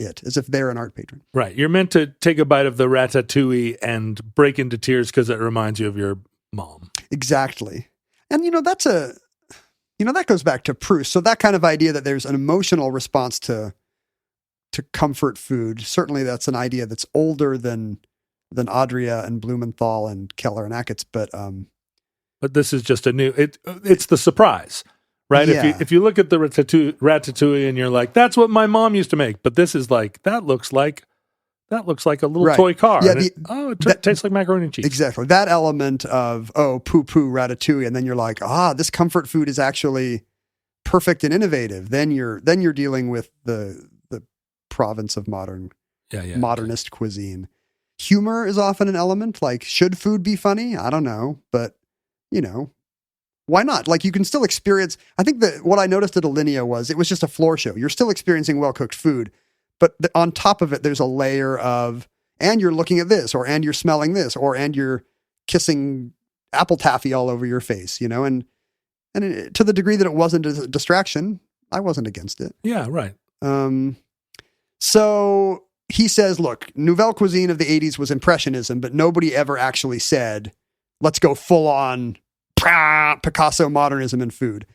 as if they're an art patron. Right. You're meant to take a bite of the ratatouille and break into tears because it reminds you of your mom. Exactly. And that goes back to Proust. So that kind of idea that there's an emotional response to comfort food, certainly that's an idea that's older than Adria and Blumenthal and Keller and Ackett's, but this is just a new. It's the surprise, right? Yeah. If you look at the ratatouille and you're like, that's what my mom used to make, but this is like that looks like a little toy car. Yeah, it tastes like macaroni and cheese. Exactly. That element of poo ratatouille, and then you're like, this comfort food is actually perfect and innovative. Then you're dealing with the province of modernist cuisine. Humor is often an element. Like, should food be funny? I don't know, but why not? Like, you can still experience. I think that what I noticed at Alinea was it was just a floor show. You're still experiencing well-cooked food, but on top of it, there's a layer of, and you're looking at this, and you're smelling this, and you're kissing apple taffy all over your face, and to the degree that it wasn't a distraction, I wasn't against it. Yeah, right. So he says, look, Nouvelle Cuisine of the 80s was Impressionism, but nobody ever actually said, let's go full on Picasso modernism in food.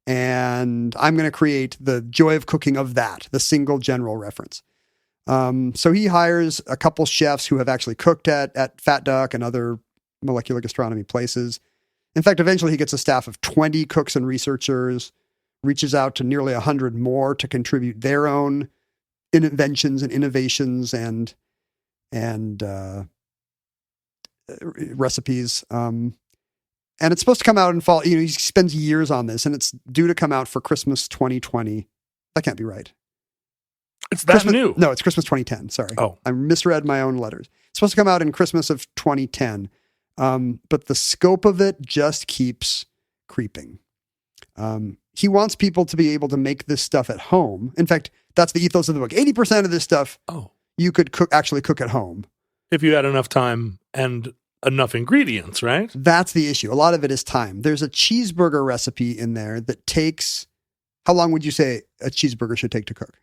And I'm going to create the joy of cooking of that, the single general reference. So he hires a couple chefs who have actually cooked at Fat Duck and other molecular gastronomy places. In fact, eventually he gets a staff of 20 cooks and researchers, reaches out to nearly 100 more to contribute their own inventions and innovations and recipes. And it's supposed to come out in fall. He spends years on this, and it's due to come out for Christmas 2020. That can't be right. It's that new. No, it's Christmas 2010. Sorry. Oh. I misread my own letters. It's supposed to come out in Christmas of 2010. But the scope of it just keeps creeping. He wants people to be able to make this stuff at home. In fact, that's the ethos of the book. 80% of this stuff you could actually cook at home. If you had enough time and enough ingredients, right? That's the issue. A lot of it is time. There's a cheeseburger recipe in there that takes, how long would you say a cheeseburger should take to cook?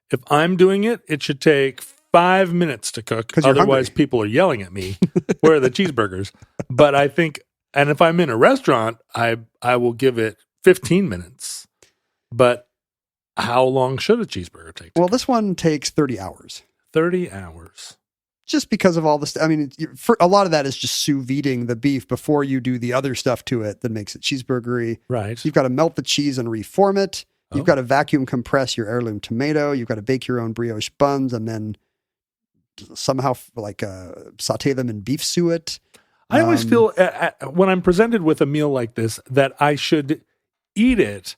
If I'm doing it, it should take 5 minutes to cook. Otherwise, people are yelling at me. Where are the cheeseburgers? But I think, and if I'm in a restaurant, I will give it 15 minutes. But how long should a cheeseburger take? Well, this one takes 30 hours. 30 hours. Just because of all this. I mean, a lot of that is just sous videing the beef before you do the other stuff to it that makes it cheeseburgery. Right. You've got to melt the cheese and reform it. You've got to vacuum compress your heirloom tomato. You've got to bake your own brioche buns and then somehow saute them in beef suet. I always feel when I'm presented with a meal like this that I should eat it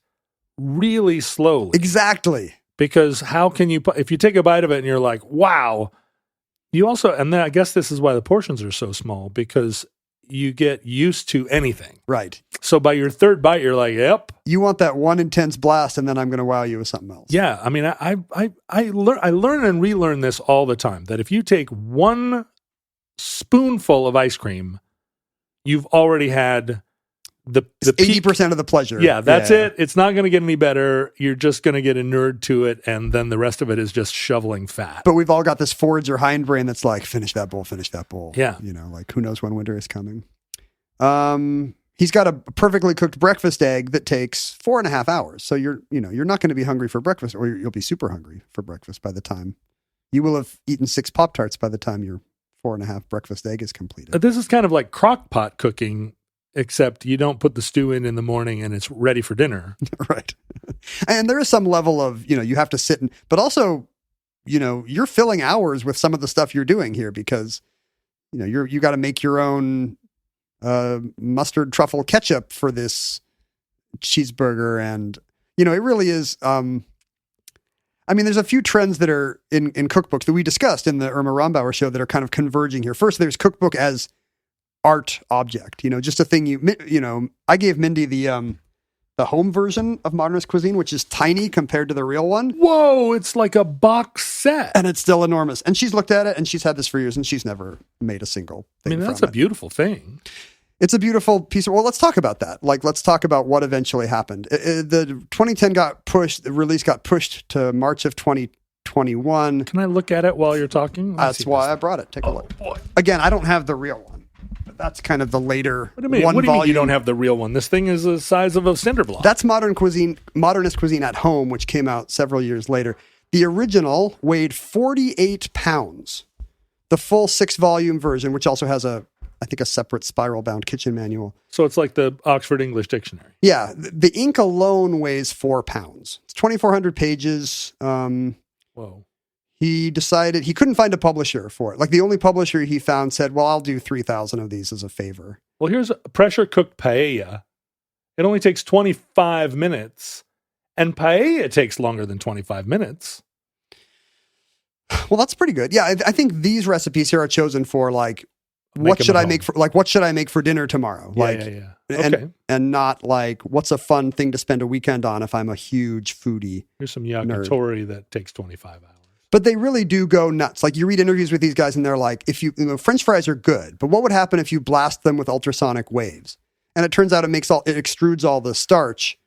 really slowly. Exactly. Because how can you, if you take a bite of it and you're like, wow, you also, and then I guess this is why the portions are so small, because you get used to anything. Right. So by your third bite, you're like, yep. You want that one intense blast, and then I'm going to wow you with something else. Yeah. I mean, I learn and relearn this all the time, that if you take one spoonful of ice cream, you've already had the 80% of the pleasure. Yeah, that's it. It's not going to get any better. You're just going to get inured to it, and then the rest of it is just shoveling fat. But we've all got this forwards or hindbrain that's like, finish that bowl. Yeah. Like who knows when winter is coming. He's got a perfectly cooked breakfast egg that takes 4.5 hours. So you're not going to be hungry for breakfast, or you'll be super hungry for breakfast by the time you will have eaten 6 Pop-Tarts by the time your 4.5 breakfast egg is completed. This is kind of like crock pot cooking, except you don't put the stew in the morning and it's ready for dinner. Right. And there is some level of, you have to sit but also, you're filling hours with some of the stuff you're doing here because, you got to make your own mustard truffle ketchup for this cheeseburger. And, it really is, there's a few trends that are in cookbooks that we discussed in the Irma Rombauer show that are kind of converging here. First, there's cookbook as art object, just a thing I gave Mindy the home version of Modernist Cuisine, which is tiny compared to the real one. Whoa, it's like a box set. And it's still enormous. And she's looked at it and she's had this for years and she's never made a single thing. That's a beautiful thing. It's a beautiful piece of, let's talk about that. Let's talk about what eventually happened. The 2010 the release got pushed to March of 2021. Can I look at it while you're talking? That's why I brought it. Take a look. Boy. Again, I don't have the real one. That's kind of the later What do you mean you don't have the real one? This thing is the size of a cinder block. That's Modernist Cuisine at Home, which came out several years later. The original weighed 48 pounds. The full 6-volume version, which also has I think a separate spiral-bound kitchen manual. So it's like the Oxford English Dictionary. Yeah. The ink alone weighs 4 pounds. It's 2,400 pages. Whoa. He decided he couldn't find a publisher for it. Like the only publisher he found said, well, I'll do 3,000 of these as a favor. Well, here's a pressure cooked paella. It only takes 25 minutes, and paella takes longer than 25 minutes. Well, that's pretty good. Yeah, I think these recipes here are chosen for what should I make for dinner tomorrow? Yeah. Okay. And not what's a fun thing to spend a weekend on if I'm a huge foodie. Here's some yakitori that takes 25 hours. But they really do go nuts. You read interviews with these guys and they're like, French fries are good, but what would happen if you blast them with ultrasonic waves? And it turns out it extrudes all the starch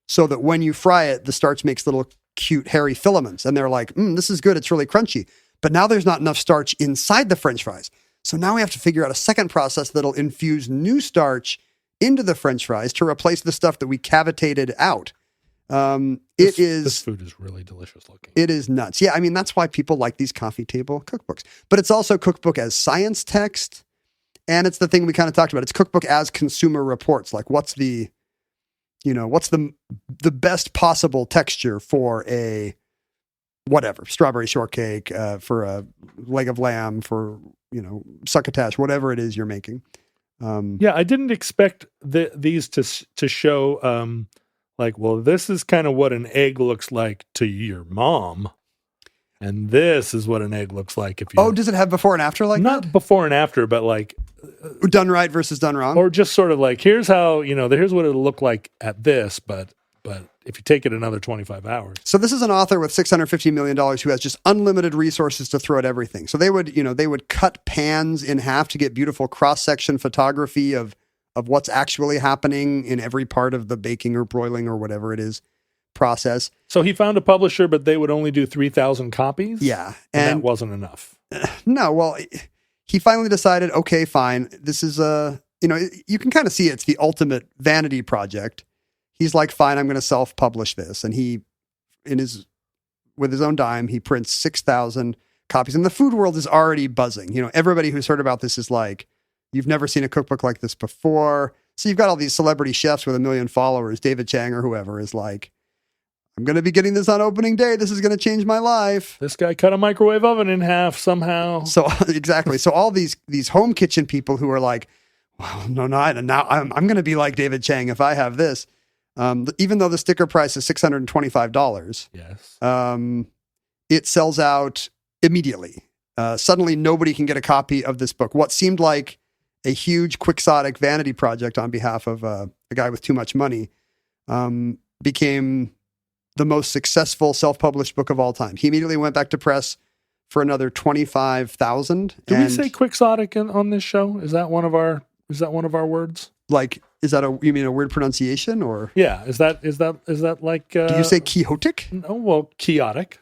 so that when you fry it, the starch makes little cute hairy filaments. And they're like, this is good. It's really crunchy. But now there's not enough starch inside the French fries. So now we have to figure out a second process that'll infuse new starch into the French fries to replace the stuff that we cavitated out. This food is really delicious looking. It is nuts. Yeah, that's why people like these coffee table cookbooks. But it's also cookbook as science text, and it's the thing we kind of talked about. It's cookbook as consumer reports. What's the best possible texture for a strawberry shortcake, for a leg of lamb, for succotash, whatever it is you're making. I didn't expect these to show. This is kind of what an egg looks like to your mom. And this is what an egg looks like if you... Oh, does it have before and after Not that? Before and after, but done right versus done wrong? Or just sort of here's how, here's what it'll look like at this, but if you take it another 25 hours. So this is an author with $650 million who has just unlimited resources to throw at everything. So they would cut pans in half to get beautiful cross-section photography of what's actually happening in every part of the baking or broiling or whatever it is process. So he found a publisher, but they would only do 3,000 copies? Yeah. And that wasn't enough. No, well, he finally decided, okay, fine. This is you can kind of see it's the ultimate vanity project. He's like, fine, I'm going to self-publish this. And with his own dime, he prints 6,000 copies. And the food world is already buzzing. Everybody who's heard about this is like, you've never seen a cookbook like this before. So you've got all these celebrity chefs with 1 million followers. David Chang or whoever is like, I'm going to be getting this on opening day. This is going to change my life. This guy cut a microwave oven in half somehow. So exactly. So all these home kitchen people who are like, well, now I'm going to be like David Chang if I have this. Even though the sticker price is $625, yes, it sells out immediately. Suddenly, nobody can get a copy of this book. What seemed like a huge quixotic vanity project on behalf of a guy with too much money became the most successful self-published book of all time. He immediately went back to press for another 25,000. Do we say quixotic on this show? Is that one of our words? you mean a weird pronunciation or? Yeah. Is that like? Do you say quixotic? No. Well, chaotic.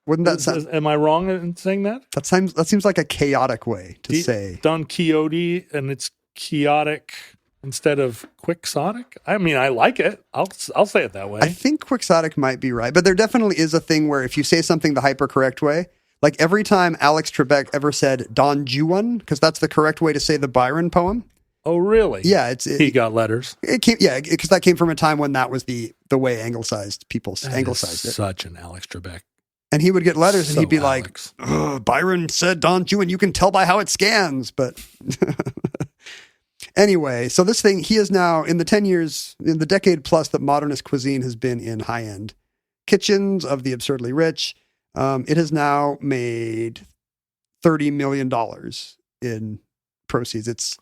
Wouldn't that sound? Am I wrong in saying that? That seems like a chaotic way to say. Don Quixote, and it's chaotic instead of quixotic. I mean, I like it. I'll say it that way. I think quixotic might be right, but there definitely is a thing where if you say something the hyper-correct way, like every time Alex Trebek ever said Don Juan, because that's the correct way to say the Byron poem. Oh, really? Yeah, he got letters. It came, because that came from a time when that was the way anglicized people anglicized it. Such an Alex Trebek. And he would get letters, and he'd be Alex. like, "Byron said Don Juan. You can tell by how it scans." But anyway, so this thing, he is now in the decade plus that modernist cuisine has been in high end kitchens of the absurdly rich. It has now made $30 million in proceeds. It's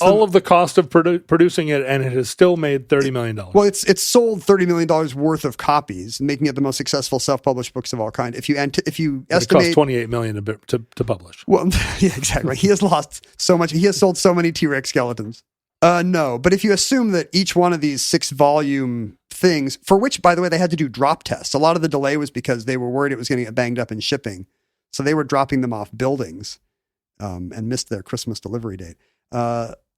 all of the cost of producing it, and it has still made $30 million. Well, it's sold $30 million worth of copies, making it the most successful self-published books of all kind. If you estimate, it costs $28 million to publish. Well, yeah, exactly. He has lost so much. He has sold so many T-Rex skeletons. No, but if you assume that each one of these 6-volume things, for which, by the way, they had to do drop tests. A lot of the delay was because they were worried it was going to get banged up in shipping, so they were dropping them off buildings and missed their Christmas delivery date.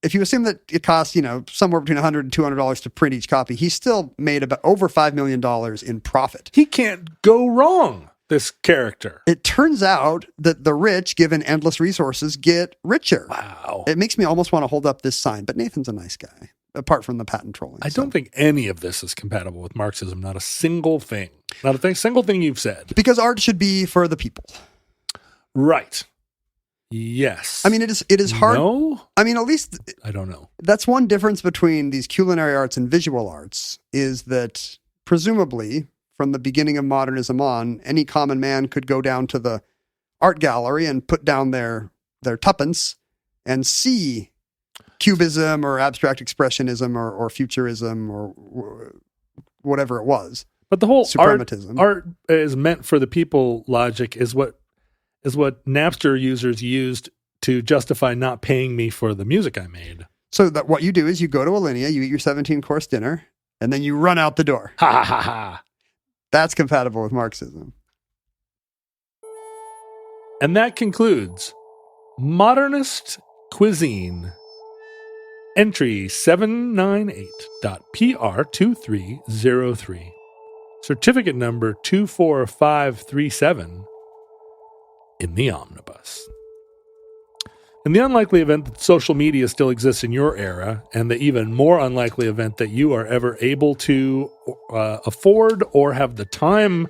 If you assume that it costs, somewhere between $100 and $200 to print each copy, he still made about over $5 million in profit. He can't go wrong, this character. It turns out that the rich, given endless resources, get richer. Wow. It makes me almost want to hold up this sign, but Nathan's a nice guy, apart from the patent trolling. I don't think any of this is compatible with Marxism. Not a single thing. Not a single thing you've said. Because art should be for the people. Right. Yes. I mean, it is hard. No? I mean, at least I don't know. That's one difference between these culinary arts and visual arts, is that presumably from the beginning of modernism on, any common man could go down to the art gallery and put down their tuppence and see cubism or abstract expressionism or futurism or whatever it was. But the whole suprematism. Art is meant for the people logic is what Napster users used to justify not paying me for the music I made. So that what you do is you go to Alinea, you eat your 17-course dinner, and then you run out the door. Ha ha ha ha. That's compatible with Marxism. And that concludes Modernist Cuisine. Entry 798.PR2303. Certificate number 24537. In the omnibus. In the unlikely event that social media still exists in your era, and the even more unlikely event that you are ever able to afford or have the time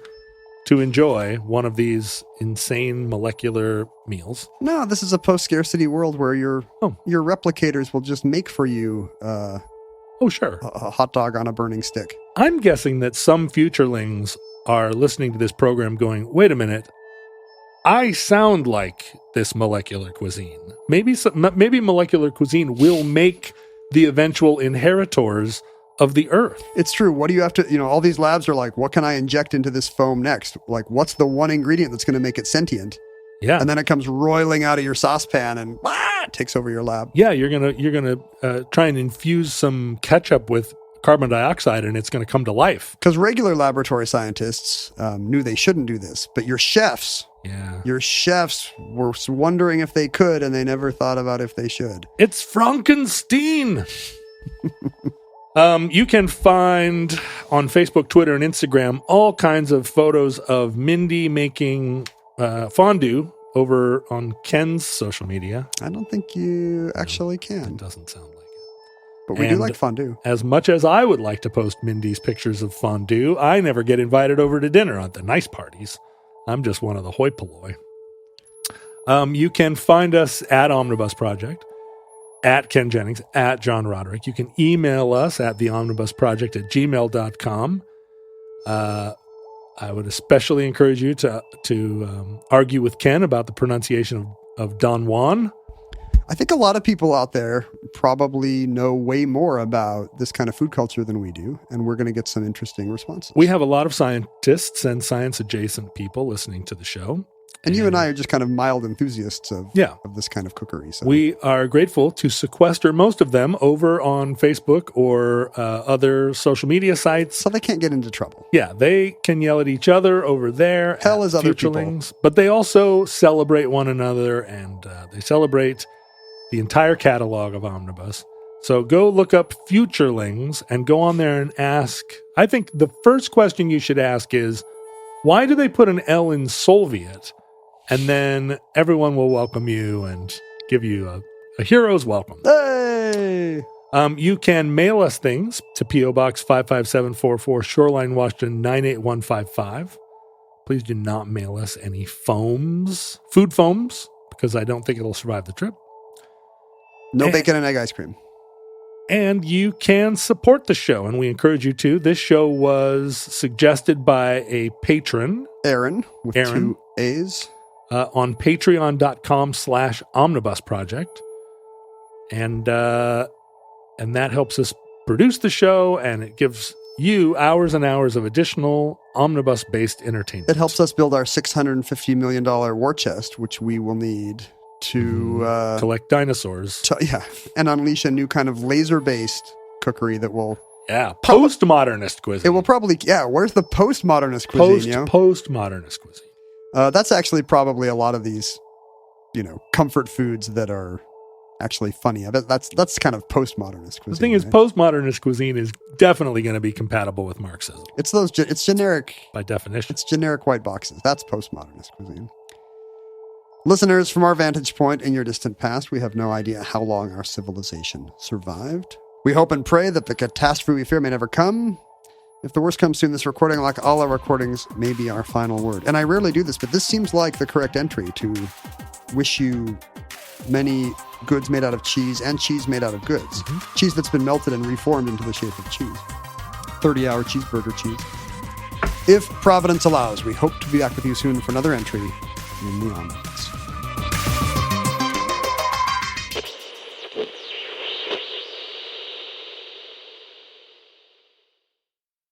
to enjoy one of these insane molecular meals. No, this is a post-scarcity world where your replicators will just make for you sure. a hot dog on a burning stick. I'm guessing that some futurelings are listening to this program going, wait a minute, I sound like this molecular cuisine. Maybe molecular cuisine will make the eventual inheritors of the earth. It's true. What do you have to, all these labs are like, what can I inject into this foam next? Like, what's the one ingredient that's going to make it sentient? Yeah. And then it comes roiling out of your saucepan and it takes over your lab. Yeah, you're gonna try and infuse some ketchup with carbon dioxide and it's going to come to life. Because regular laboratory scientists knew they shouldn't do this, but your chefs were wondering if they could, and they never thought about if they should. It's Frankenstein. You can find on Facebook, Twitter, and Instagram all kinds of photos of Mindy making fondue over on Ken's social media. I don't think you actually can. It doesn't sound like it. But we do like fondue. As much as I would like to post Mindy's pictures of fondue, I never get invited over to dinner at the nice parties. I'm just one of the hoi polloi. You can find us at Omnibus Project, at Ken Jennings, at John Roderick. You can email us at theomnibusproject@gmail.com. I would especially encourage you to argue with Ken about the pronunciation of Don Juan. I think a lot of people out there probably know way more about this kind of food culture than we do, and we're going to get some interesting responses. We have a lot of scientists and science-adjacent people listening to the show. And you and I are just kind of mild enthusiasts of this kind of cookery. So. We are grateful to sequester most of them over on Facebook or other social media sites. So they can't get into trouble. Yeah, they can yell at each other over there. Hell is other people. But they also celebrate one another, and they celebrate the entire catalog of Omnibus. So go look up Futurelings and go on there and ask. I think the first question you should ask is, why do they put an L in Soviet? And then everyone will welcome you and give you a hero's welcome. Hey! You can mail us things to P.O. Box 55744, Shoreline, Washington 98155. Please do not mail us any food foams, because I don't think it'll survive the trip. No bacon and egg ice cream. And you can support the show, and we encourage you to. This show was suggested by a patron. Aaron, with 2 A's. On patreon.com/omnibus project. And that helps us produce the show, and it gives you hours and hours of additional omnibus-based entertainment. It helps us build our $650 million war chest, which we will need to collect dinosaurs. And unleash a new kind of laser-based cookery that will... Yeah, postmodernist cuisine. It will probably... Yeah, where's the postmodernist cuisine? Postmodernist cuisine. That's actually probably a lot of these, comfort foods that are actually funny. I bet that's kind of postmodernist cuisine. The thing is, postmodernist cuisine is definitely going to be compatible with Marxism. It's generic. By definition. It's generic white boxes. That's postmodernist cuisine. Listeners, from our vantage point in your distant past, we have no idea how long our civilization survived. We hope and pray that the catastrophe we fear may never come. If the worst comes soon, this recording, like all our recordings, may be our final word. And I rarely do this, but this seems like the correct entry to wish you many goods made out of cheese and cheese made out of goods. Mm-hmm. Cheese that's been melted and reformed into the shape of cheese. 30-hour cheeseburger cheese. If Providence allows, we hope to be back with you soon for another entry in the Omnibus.